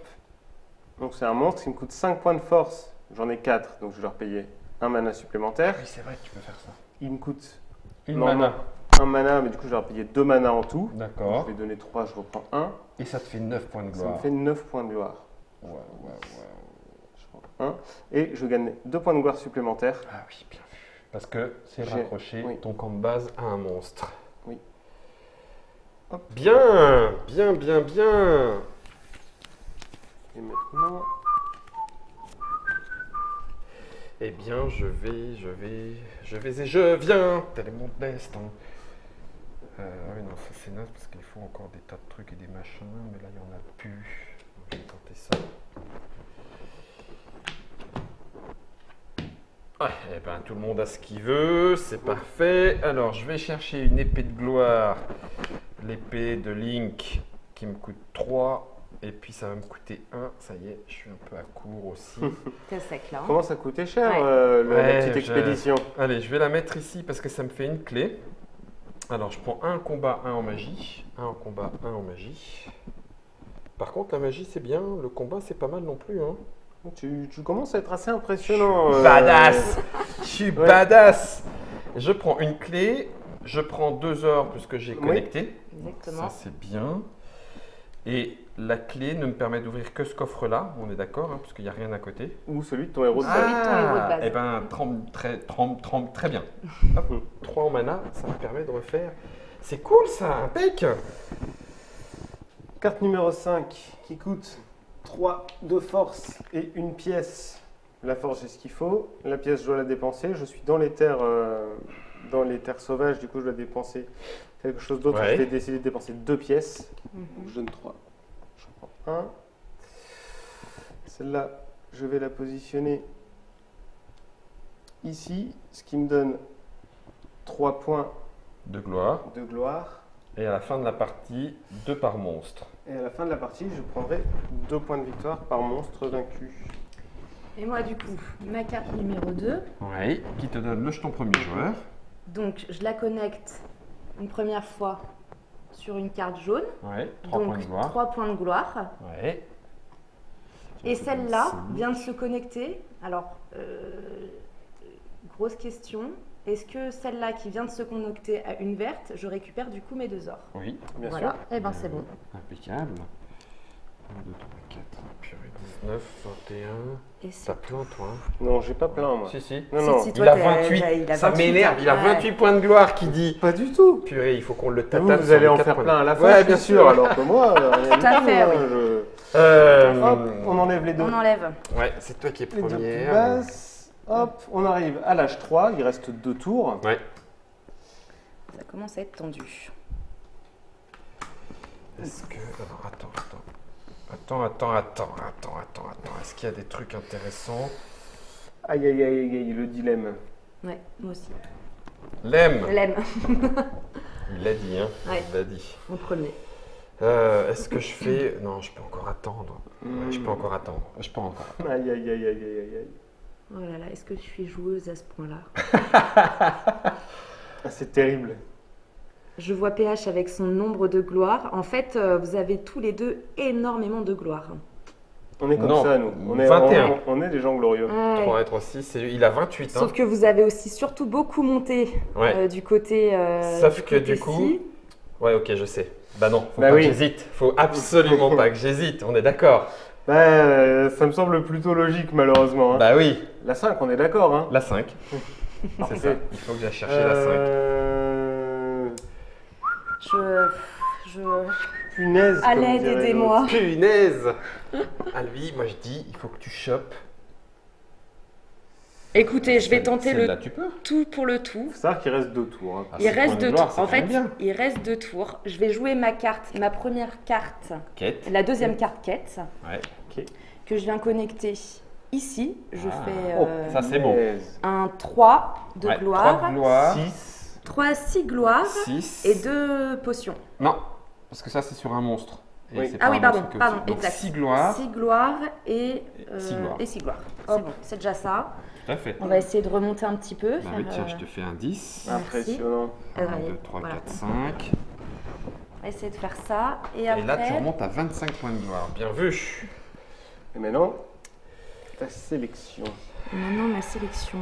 Donc c'est un monstre qui me coûte 5 points de force. J'en ai 4, donc je vais leur payer un mana supplémentaire. Oui, c'est vrai, tu peux faire ça. Il me coûte Une Non, mana. un mana, mais du coup je vais leur payer 2 mana en tout. D'accord. Je vais donner 3, je reprends 1. Et ça te fait 9 points de Ça me gloire. fait 9 points de gloire. Ouais, ouais, ouais. Je prends 1. Et je gagne 2 points de gloire supplémentaires. Ah oui, bien vu. Parce que c'est J'ai- raccroché oui. ton camp de base à un monstre. Oui. Hop. Bien, bien, bien, bien. Et maintenant, Eh bien, je vais et je viens. Tel est mon destin. Oui, non, ça c'est naze parce qu'il faut encore des tas de trucs et des machins, mais là il n'y en a plus. Donc, je vais tenter ça. Ah, eh ben, tout le monde a ce qu'il veut, c'est parfait. Alors, je vais chercher une épée de gloire, l'épée de Link qui me coûte 3. Et puis ça va me coûter 1, ça y est, je suis un peu à court aussi. T'es sec là. hein. comment ça coûtait cher Ouais. la Ouais, petite expédition? Allez, je vais la mettre ici parce que ça me fait une clé. Alors, je prends un combat, 1 en magie. 1 en combat, 1 en magie. Par contre, la magie, c'est bien. Le combat, c'est pas mal non plus. Hein. Tu commences à être assez impressionnant. Badass. Je suis Ouais. badass. Je prends une clé. Je prends 2 ors puisque j'ai Oui. connecté. Exactement. Ça, c'est bien. Et la clé ne me permet d'ouvrir que ce coffre-là. On est d'accord, hein, parce qu'il n'y a rien à côté. Ou celui de ton héros de Ah. base. Celui de ton héros de base. Eh ben, trempe très bien. Hop, 3 en mana, ça me permet de refaire. C'est cool ça, impec. Carte numéro 5 qui coûte 3 de force et une pièce. La force, j'ai ce qu'il faut. La pièce, je dois la dépenser. Je suis dans les terres sauvages, du coup, je dois dépenser quelque chose d'autre. Ouais. Je vais décider de dépenser 2 pièces. Mhm. Je donne 3. Je prends 1. Celle-là, je vais la positionner ici, ce qui me donne 3 points De gloire. de gloire. Et à la fin de la partie, 2 par monstre. Et à la fin de la partie, je prendrai 2 points de victoire par monstre vaincu. Et moi, du coup, ma carte numéro 2. Oui. Qui te donne le jeton premier joueur. Donc, je la connecte une première fois sur une carte jaune. Oui. 3 points de Donc, gloire. 3 points de gloire. Oui. Et celle-là vient de se connecter. Alors, grosse question. Est-ce que celle-là qui vient de se connecter à une verte, je récupère du coup mes 2 ors? Oui. Bien Voilà. sûr. Et ben c'est bon. Impeccable. 1, 2, 3, 4. Purée, 19, 21. Et c'est T'as plein, toi. Hein. Non, j'ai pas plein, moi. Si, si. Non, non, Si, Il toi, a t'es- 28. il a Ça 28, m'énerve. Il a ouais. 28 points de gloire qui dit. pas du tout. Purée, il faut qu'on le Vous, tatane. vous sur allez les en 4 faire points. plein à la fin, Ouais, je suis bien sûr. sûr. Alors que moi, Tout à fait, oui. Hop, on enlève les deux. On enlève. Ouais, c'est toi qui es Les deux première. plus basses. Hop, on arrive à l'âge 3. Il reste 2 tours. Ouais. Ça commence à être tendu. Est-ce que... Alors, attends. Est-ce qu'il y a des trucs intéressants? Aïe, aïe, aïe, aïe, le dilemme. Ouais, moi aussi. Lemme. L'aime. Il l'a dit, hein. Ouais. Il l'a dit. En premier. Est-ce que je fais... Non, je peux encore attendre. Ouais, je peux encore attendre. Aïe, aïe, aïe, aïe, aïe, aïe. Oh là là, est-ce que je suis joueuse à ce point-là? Ah, c'est terrible. Je vois PH avec son nombre de gloires. En fait, vous avez tous les deux énormément de gloires. On est comme Non, ça, nous. On est, 21. on est des gens glorieux. Ouais. 3 et 3, 6. Il a 28. Sauf que vous avez aussi surtout beaucoup monté Ouais. du côté. Sauf que côté du coup- ci. Ouais, ok, je sais. Bah non, faut Bah pas oui. que j'hésite. Faut absolument pas que j'hésite. On est d'accord. Ça me semble plutôt logique, malheureusement. Hein. Bah oui. La 5, on est d'accord. Hein. La 5. C'est ça. Il faut que j'aille chercher la 5. Je... Punaise. À comme l'aide, dirait aidez-moi. Punaise. Alvi, moi je dis, il faut que tu chopes. Écoutez, je vais tenter le Là, tu peux. tout pour le tout. l'autre. Faut savoir qu'il reste 2 tours. Hein. Ah, Il c'est reste point de 2 gloire, tours. c'est En fait, quand même bien. il reste 2 tours. Je vais jouer ma carte, ma première carte, Quête. la deuxième carte quête, Ouais. que je viens connecter ici. Je Ah. fais Ça, c'est bon. Punaise. un 3 de Ouais, gloire, 3 de gloire. 6. 3, 6 gloires 6. et 2 potions. Non, parce que ça, c'est sur un monstre. Et Oui. c'est Ah pas oui, un pardon, monstre que pardon, aussi. Donc exact. 6 gloires. 6 gloires et Six gloires. 6 gloires. Hop. C'est bon, c'est déjà ça. Tout à fait. On va essayer de remonter un petit peu. Bah faire, oui, tiens, je te fais un 10. Merci. Impressionnant. 1, Ouais, 2, 3, voilà. 4, 5. On va essayer de faire ça. Et Et après, là, tu remontes à 25 points de gloire. Bien vu. Et maintenant, ta sélection. maintenant ma sélection.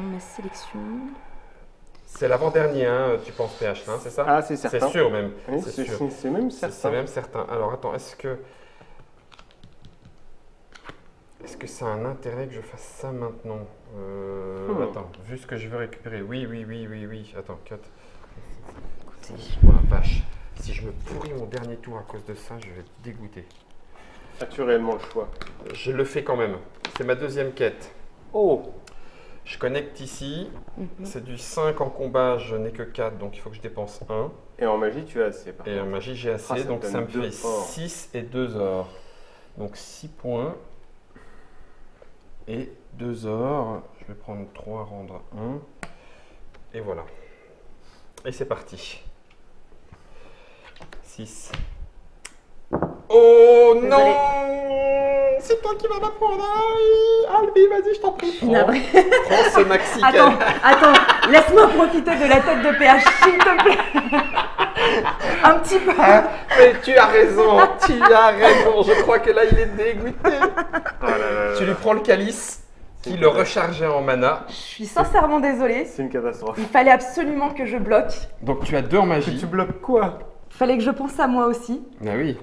C'est l'avant-dernier, hein, tu penses PH, hein, c'est ça? Ah, c'est certain. C'est sûr même. Oui, C'est sûr. c'est même C'est certain. même certain. Alors attends, est-ce que ça a un intérêt que je fasse ça maintenant? Attends, vu ce que je veux récupérer. Oui. Attends, cut. Écoutez, Oh la vache. Si je me pourris mon dernier tour à cause de ça, je vais être dégoûté. As-tu réellement le choix? Je le fais quand même. C'est ma deuxième quête. Oh! Je connecte ici. mhm. C'est du 5 en combat, je n'ai que 4, donc il faut que je dépense 1. Et en magie, tu as assez. Par Et en contre. magie, j'ai assez, Ah, ça donc te ça me donne deux fait or. 6 et 2 ors. Donc 6 points et 2 ors. Je vais prendre 3, rendre 1. Et voilà. Et c'est parti. 6. Oh Désolée. non! C'est toi qui vas m'apprendre! Albi, vas-y, je t'en prie. suis navrée. Prends ce maxi. Attends, laisse-moi profiter de la tête de PH, s'il te plaît. Un petit peu. Mais tu as raison, Je crois que là, il est dégoûté. Tu lui prends le calice qui le rechargeait en mana. Je suis sincèrement désolée. C'est une catastrophe. Il fallait absolument que je bloque. Donc tu as 2 en Que magie. tu bloques quoi? Il fallait que je pense à moi aussi. Ah oui.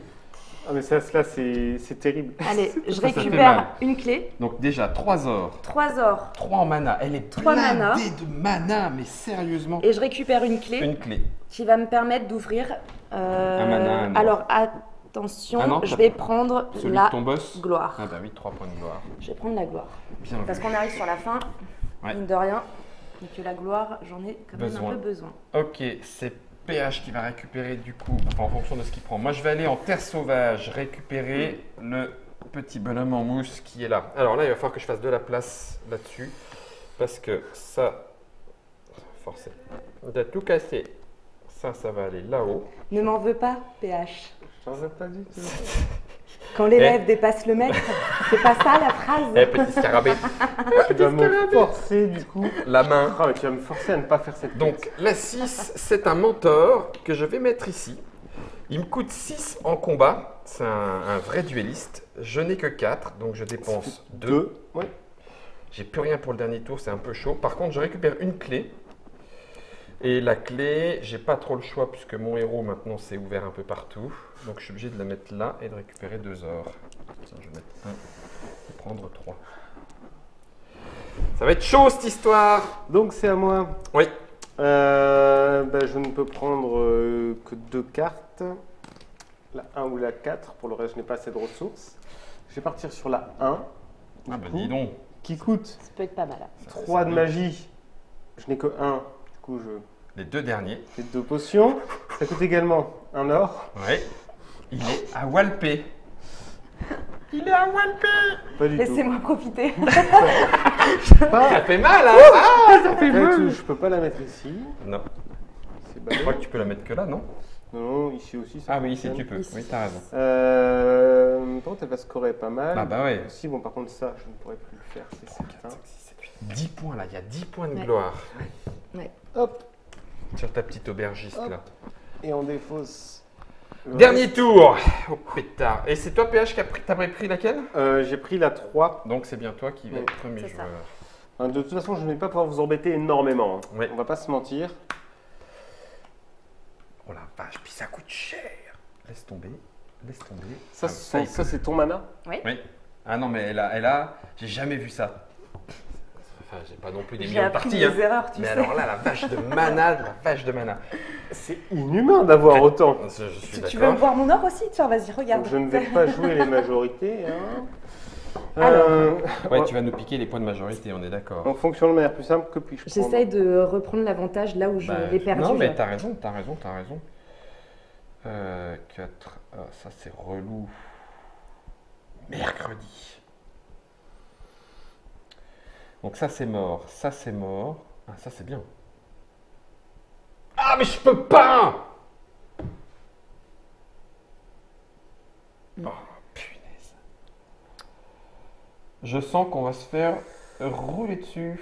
Ah, mais ça, là, c'est terrible. Allez, je Ça fait mal. récupère une clé. Donc déjà 3 ors. 3 ors. 3 en mana. Elle est 3 mana. blindée de mana, mais sérieusement. Et je récupère une clé Une clé. qui va me permettre d'ouvrir. Un mana, un or. Alors attention, Ah non, je t'as- vais prendre Celui la de ton boss. gloire. Ah bah oui, 3 points de gloire. Je vais prendre la gloire. Bien Parce vu. qu'on arrive sur la fin, Ouais. mine de rien. Et que la gloire, j'en ai quand même Besoin. un peu besoin. Ok, c'est PH qui va récupérer du coup, enfin en fonction de ce qu'il prend. Moi je vais aller en terre sauvage récupérer le petit bonhomme en mousse qui est là. Alors là il va falloir que je fasse de la place là-dessus parce que ça, forcément, on a tout cassé. Ça va aller là-haut. Ne m'en veux pas, PH. J'en ai pas du tout. Quand l'élève dépasse le maître, c'est pas ça la phrase. Eh petit scarabée, Tu vas me forcer, du coup. la main. Ah, mais tu vas me forcer à ne pas faire cette Donc quête. la 6, c'est un mentor que je vais mettre ici. Il me coûte 6 en combat, c'est un vrai duelliste. Je n'ai que 4, donc je dépense 2. 2. Ouais. J'ai plus rien pour le dernier tour, c'est un peu chaud. Par contre, je récupère une clé. Et la clé, j'ai pas trop le choix puisque mon héros maintenant s'est ouvert un peu partout. Donc je suis obligé de la mettre là et de récupérer 2 ors. Tiens, je vais mettre 1 et prendre 3. Ça va être chaud cette histoire. Donc c'est à moi. Oui. Je ne peux prendre que 2 cartes. La 1 ou la 4. Pour le reste, je n'ai pas assez de ressources. Je vais partir sur la 1. Ah bah dis donc. Qui coûte Ça peut être pas mal. 3 de magie. Je n'ai que 1. Du coup, Les 2 derniers. Les 2 potions. Ça coûte également un or. Ouais. Il est à Walpé. Il est à Walpé. Pas du tout. Laissez-moi profiter. Ça fait mal, hein? Ça fait Je peux pas la mettre ici. Non. C'est Je balai. crois que tu peux la mettre que là, non? Non, ici aussi. Ça Ah oui, ici fonctionne. tu peux. Ici. Oui, t'as raison. Par contre, elle va scorer pas mal. Ah bah ouais. Si, bon, par contre, ça, je ne pourrais plus le faire, c'est certain. 10 points là, il y a 10 points de Ouais. gloire. Hop, Sur ta petite aubergiste Hop. là. et on défausse. le Dernier reste. tour. Oh pétard. Et c'est toi, PH, t'as pris laquelle? J'ai pris la 3. Donc c'est bien toi qui vas Oui. être premier C'est ça. joueur. Enfin, de toute façon, je ne vais pas pouvoir vous embêter énormément. Hein. Oui. On va pas se mentir. Oh la vache, puis ça coûte cher. Laisse tomber. Laisse tomber. Ça, Ah, il ça peut. c'est ton mana. Oui. Ah non, mais elle a, j'ai jamais vu ça. Enfin, j'ai pas non plus des J'ai millions de appris parties. des Hein. erreurs, tu Mais sais. alors là, la vache de mana, la vache de mana. C'est inhumain d'avoir autant. Je suis Tu veux me d'accord. voir mon or aussi? Tiens, vas-y, regarde. Donc, je ne vais pas jouer les majorités. Hein. Alors. Ouais, tu vas nous piquer les points de majorité, on est d'accord. En fonction de manière plus simple, que puis-je prendre? J'essaye de reprendre l'avantage là où je Bah, l'ai perdu. non, mais t'as raison. 4. Ah, ça, c'est relou. Mercredi. Donc, ça, c'est mort. Ça, c'est mort. Ah, ça, c'est bien. Ah, mais je peux pas! Oh, punaise. Je sens qu'on va se faire rouler dessus.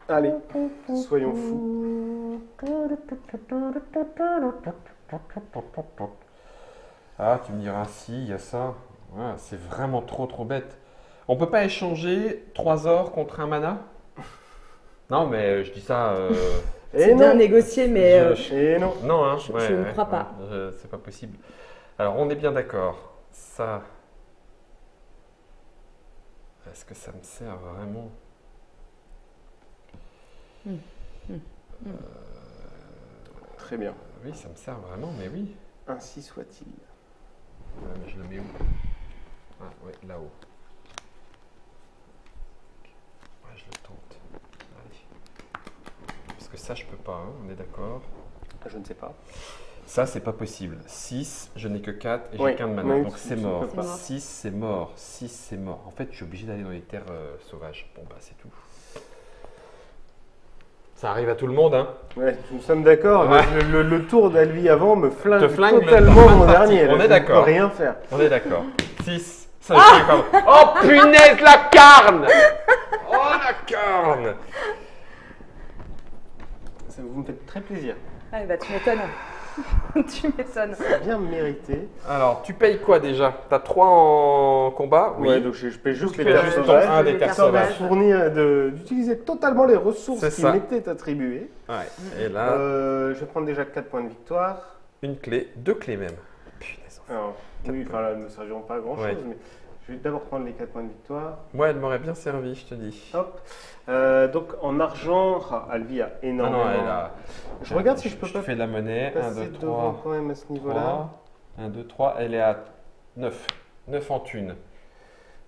Allez, soyons fous. Ah, tu me diras, si, il y a ça. Ouais, c'est vraiment trop bête. On peut pas échanger 3 ors contre un mana? Non, mais je dis ça. Et C'est bien non. négocié, mais Et non. Non, hein. Je ne crois pas. C'est pas possible. Alors, on est bien d'accord. Ça. Est-ce que ça me sert vraiment? Très bien. Oui, ça me sert vraiment, mais oui. Ainsi soit-il. Mais je le mets où? Ah, ouais, là-haut. Ouais, je le tente. Allez. Parce que ça, je peux pas, hein, on est d'accord. Je ne sais pas. Ça, c'est pas possible. 6, je n'ai que 4 et j'ai Oui, qu'un de mana. oui, Donc c'est tu mort. peux pas. 6, c'est mort. 6, c'est mort. En fait, je suis obligé d'aller dans les terres sauvages. Bon, bah, c'est tout. Ça arrive à tout le monde, hein. Ouais, nous sommes d'accord. Ouais. Le tour d'Alvi avant me flingue, Te flingue totalement le- mon en partie. dernier. On Là, est je ne d'accord. peux rien faire. On est d'accord. 6, ça fait encore. Oh, punaise, la carne! Oh, la carne! Ça vous me fait très plaisir. Ah, bah, tu m'étonnes. Tu m'étonnes. C'est bien mérité. Alors, tu payes quoi déjà? T'as 3 en combat? Oui. Ouais, donc je paye juste les Tu fais terres juste ton sauvages. 1 des Les terres terres Ça va sauvages. fournir d'utiliser totalement les ressources C'est qui ça. m'étaient attribuées. Ouais. Et là, Je vais prendre déjà 4 points de victoire. une clé, 2 clés même. Punaise. Alors, oui, enfin là, ne serviront pas à grand chose, Ouais. mais je vais d'abord prendre les 4 points de victoire. Moi, elle m'aurait bien servi, je te dis. Hop. Donc en argent, Alvi a Ah énormément. non, elle a. Je regarde si je peux Je pas fais de la monnaie. 1, passer 2, devant 3. quand même à ce niveau-là. 1, 2, 3. Elle est à 9. 9 en thune.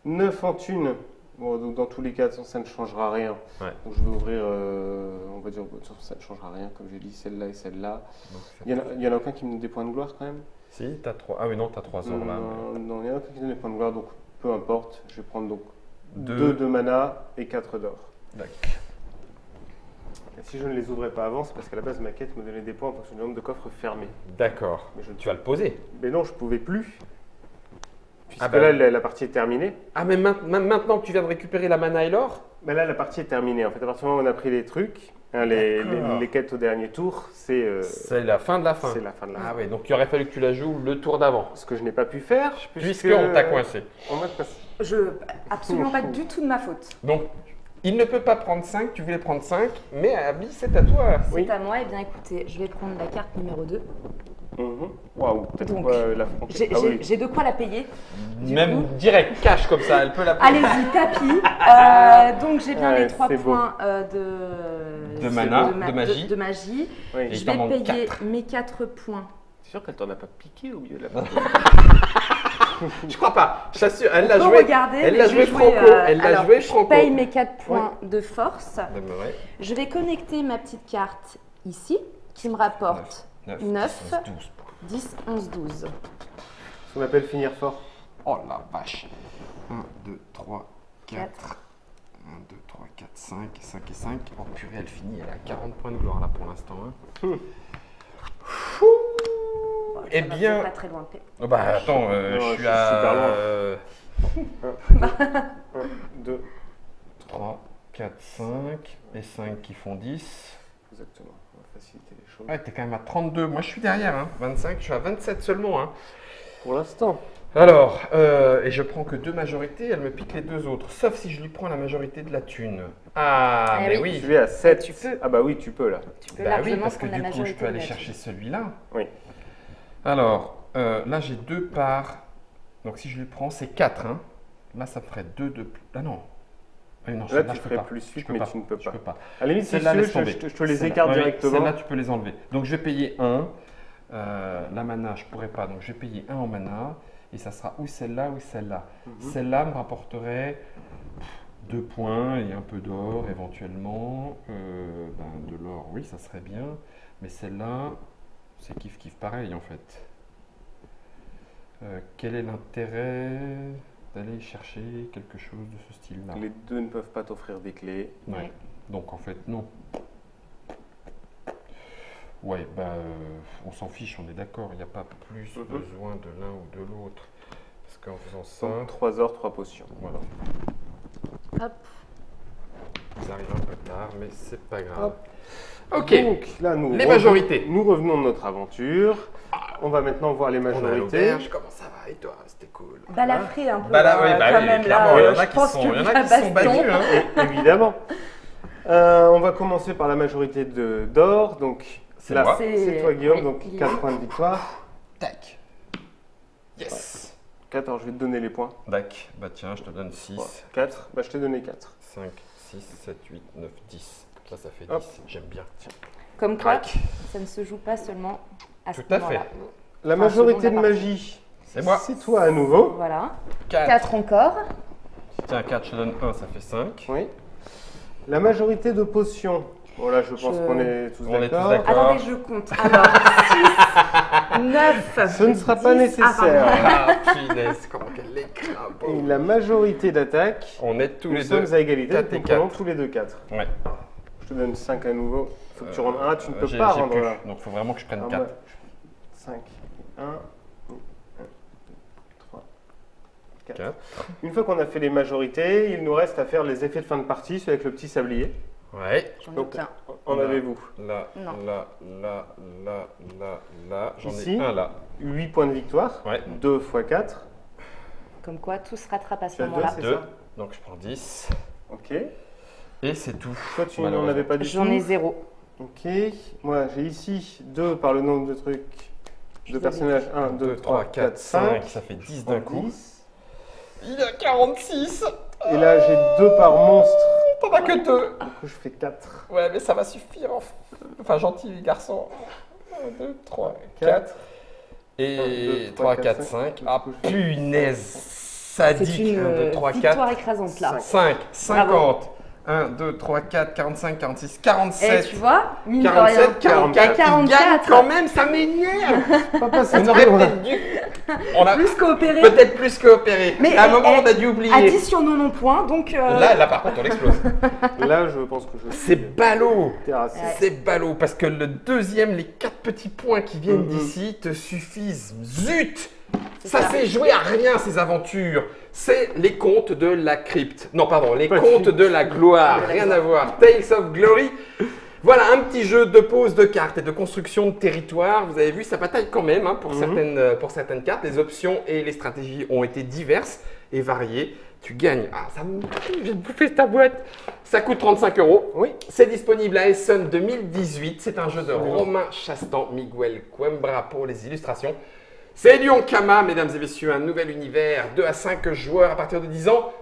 9 en thune. Bon, donc dans tous les cas, ça ne changera rien. Ouais. Donc je vais ouvrir, on va dire, ça ne changera rien, comme j'ai dit, celle-là et celle-là. Donc, Il y en a aucun qui me donne des points de gloire quand même? Si, t'as 3. Ah oui, non, t'as 3 ors là. Non, il y en a aucun qui donne des points de gloire, donc peu importe. Je vais prendre donc 2 2 de mana et 4 d'or. D'accord. Et si je ne les ouvrais pas avant, c'est parce qu'à la base, ma quête me donnait des points en fonction du nombre de coffres fermés. D'accord. Mais je ne Tu vas le poser. Mais non, je pouvais plus. Puisque Ah bah là, oui. la partie est terminée. Ah, mais maintenant que tu viens de récupérer la mana et l'or? Mais là, la partie est terminée. En fait, à partir du moment où on a pris les trucs, hein, D'accord. les quêtes au dernier tour, c'est C'est la fin de la fin. c'est la fin de la Ah fin. oui, donc il aurait fallu que tu la joues le tour d'avant. Ce que je n'ai pas pu faire, Puisqu'on t'a coincé. On m'a coincé. Absolument pas du tout de ma faute. Donc, il ne peut pas prendre 5, tu voulais prendre 5, mais Abby, c'est à toi. Oui. C'est à moi. Eh bien, écoutez, je vais prendre la carte numéro 2. Mhm. Waouh, peut-être Donc, qu'on va l'affronter. J'ai Ah oui. j'ai de quoi la payer. Du Même coup- direct, cash comme ça, elle peut la payer. Allez-y, tapis. Donc, j'ai bien Ouais, les 3 c'est beau. points De mana, de magie. de magie. Oui. Et Je il t'en vais manque payer 4. mes 4 points. C'est sûr qu'elle t'en a pas piqué au milieu de la partie. Je crois pas, je t'assure, elle On l'a peut joué. regarder, Elle mais l'a je vais joué jouer, franco. Elle l'a alors, joué Je franco. paye mes 4 points de force. Ouais. Je vais connecter ma petite carte ici. qui me rapporte 9, 9, 12. 10, 11, 12. Ce qu'on appelle finir fort. Oh la vache. 1, 2, 3, 4. 1, 2, 3, 4, 5, 5 et 5. Oh purée, elle finit, elle a 40 points de gloire là pour l'instant. Hein. Bon, Eh ça va bien- pas très loin. Oh bah attends, Non, je je suis suis à super 1, 2, 3, 4, 5 et 5 qui font 10. exactement. On va faciliter les choses. Ouais, t'es quand même à 32. Moi je suis derrière, hein. 25, je suis à 27 seulement. Hein. Pour l'instant. Alors, et je prends que 2 majorités, elle me pique les 2 autres. Sauf si je lui prends la majorité de la thune. Ah, Eh mais oui. oui. Tu es à 7. Tu peux. Ah bah oui, tu peux là. Tu peux Bah oui, largement parce que prendre la du coup, je majorité peux aller de la chercher thune. celui-là. Oui. Alors, là, j'ai 2 parts. Donc, si je lui prends, c'est 4. Hein. Là, ça me ferait 2 de plus. Ah non. Ah non, Là, celle-là, tu je peux ferais pas. plus Je 8, peux mais pas. tu ne peux Je pas. peux pas. À la limite, si tu Celle-là, veux, laisse tomber. je te les Celle-là. écarte Ouais, directement. Celle-là, tu peux les enlever. Donc, je vais payer 1. La mana, je pourrais pas. Donc, je vais payer 1 en mana. Et ça sera ou celle-là ou celle-là. Celle-là me rapporterait 2 points et un peu d'or éventuellement. De l'or, oui, ça serait bien. Mais celle-là, c'est kiff-kiff pareil en fait. Quel est l'intérêt d'aller chercher quelque chose de ce style-là? Les deux ne peuvent pas t'offrir des clés. Ouais. Donc en fait, non. Ouais, on s'en fiche, on est d'accord. Il n'y a pas plus besoin de l'un ou de l'autre. Parce qu'en faisant ça, Donc 3 ors, 3 potions. voilà. Hop. Ils arrivent un peu tard, mais c'est pas grave. Hop. Ok. Donc là, Les majorités. Nous revenons de notre aventure. On va maintenant voir les On a majorités. l'auberge, comment ça va? Et toi, c'était cool. Balafré un peu. Bah là, oui, hein, bah quand oui, même, clairement, là, il y en a je qui pense sont, que il y en a la qui sont baston. battus. Hein. Évidemment. On va commencer par la majorité d'or. Donc C'est là, moi. c'est toi, Guillaume. oui, Donc Guillaume. 4 points de victoire. Tac. Yes. 4, je vais te donner les points. Tac. Bah tiens, je te donne 6. 4, bah je t'ai donné 4. 5, 6, 7, 8, 9, 10. Ça fait 10. Hop. J'aime bien. Comme quoi, Crac. ça ne se joue pas seulement à ce Tout à moment-là. fait. La Enfin, majorité de selon la magie, C'est moi. c'est toi à nouveau. Voilà. 4. 4 encore. Tiens, 4, je te donne 1, ça fait 5. Oui. La majorité de potions. Bon là, je pense qu'on est tous On est tous d'accord. d'accord. Attendez, je compte. Alors, 6, 9. Ce ne sera pas nécessaire. Ah, punaise, comment qu'elle écrit. Et la majorité d'attaque, On est tous nous les deux. sommes à égalité. 4 et Nous prenons 4. tous les deux 4. Ouais. Je te donne 5 à nouveau. Il faut que tu rendes 1. Tu ne peux J'ai- pas j'ai rendre plus. 1. Donc il faut vraiment que je prenne Alors, 4. moi, 5, 1, 3, 4. 4. Une fois qu'on a fait les majorités, il nous reste à faire les effets de fin de partie, celui avec le petit sablier. Ouais. J'en ai Donc, qu'un. en Là. avez-vous Là, Non. là, là, là, là, là. J'en Ici. ai un là. 8 points de victoire. Ouais. 2 x 4. Comme quoi, tout se rattrape à ce Tu as deux, moment-là. c'est 2. ça Donc je prends 10. Ok. Et c'est tout. Toi, tu n'en Malheureusement. avais pas du tout. J'en ai 0. Ok. Moi, j'ai ici 2 par le nombre de trucs. De personnages. 1, 2, 3, 4, 5. Ça fait 10 d'un coup. 10. Il a 46. Et là, j'ai 2 par monstre. T'en as que 2. Du coup, je fais 4. Ouais, mais ça va suffire. Enfin, gentil garçon. 1, 2, 3, 4. 4. Et 1, 2, 3, 3, 4, 4, 5. 5. Ah, punaise. C'est Sadique. une 1, 2, 3, victoire 4. écrasante là. 5, Bravo. 50. 1, 2, 3, 4, 45, 46, Et 47. tu vois, mine de rien. 47, 44, il 44. gagne quand même, ça m'énerve. Papa, c'est On aurait trop loin. peut-être dû, on a Plus coopéré. peut-être plus coopéré. Mais à un moment, on a dû oublier. Additionnons nos points, donc. Là, par contre, on explose. Là, je pense que je suis C'est ballot. terrassé. Ouais. C'est ballot parce que le deuxième, les 4 petits points qui viennent Mhm. d'ici te suffisent. Zut! C'est Ça ça. s'est joué à rien ces aventures. C'est les contes de la crypte. Non, pardon, les Pas contes du- de la gloire. Rien à voir. Tales of Glory. Voilà un petit jeu de pose de cartes et de construction de territoire. Vous avez vu, ça bataille quand même hein, pour, pour certaines cartes. Les options et les stratégies ont été diverses et variées. Tu gagnes. Ah, ça me je viens de bouffer ta boîte. Ça coûte 35 €. Oui. C'est disponible à Essen 2018. C'est un jeu de Romain Chastan, Miguel Coimbra pour les illustrations. C'est du Ankama, mesdames et messieurs, un nouvel univers, 2 à 5 joueurs à partir de 10 ans.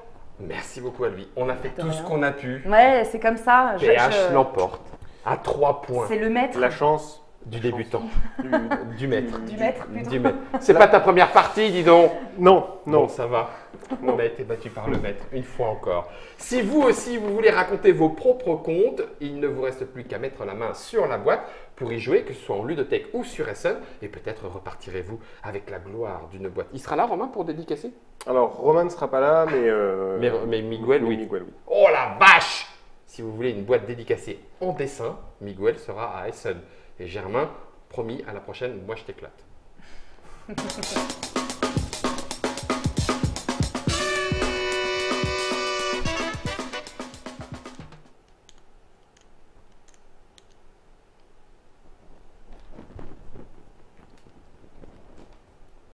Merci beaucoup à lui. On a fait De tout ce rien. qu'on a pu. Ouais, c'est comme ça. PH l'emporte à 3 points. C'est le maître. La chance. Du débutant. Du maître. Du maître, plutôt. Du maître. C'est pas ta première partie, dis donc. Non, non. Non, ça va. On a été battu par le maître, une fois encore. Si vous aussi, vous voulez raconter vos propres contes, il ne vous reste plus qu'à mettre la main sur la boîte pour y jouer, que ce soit en ludothèque ou sur Essen, et peut-être repartirez-vous avec la gloire d'une boîte. Il sera là, Romain, pour dédicacer? Alors, Romain ne sera pas là, Mais Miguel, oui. Miguel, oui. Oh la vache! Si vous voulez une boîte dédicacée en dessin, Miguel sera à Essen. Et Germain, promis, à la prochaine, moi je t'éclate.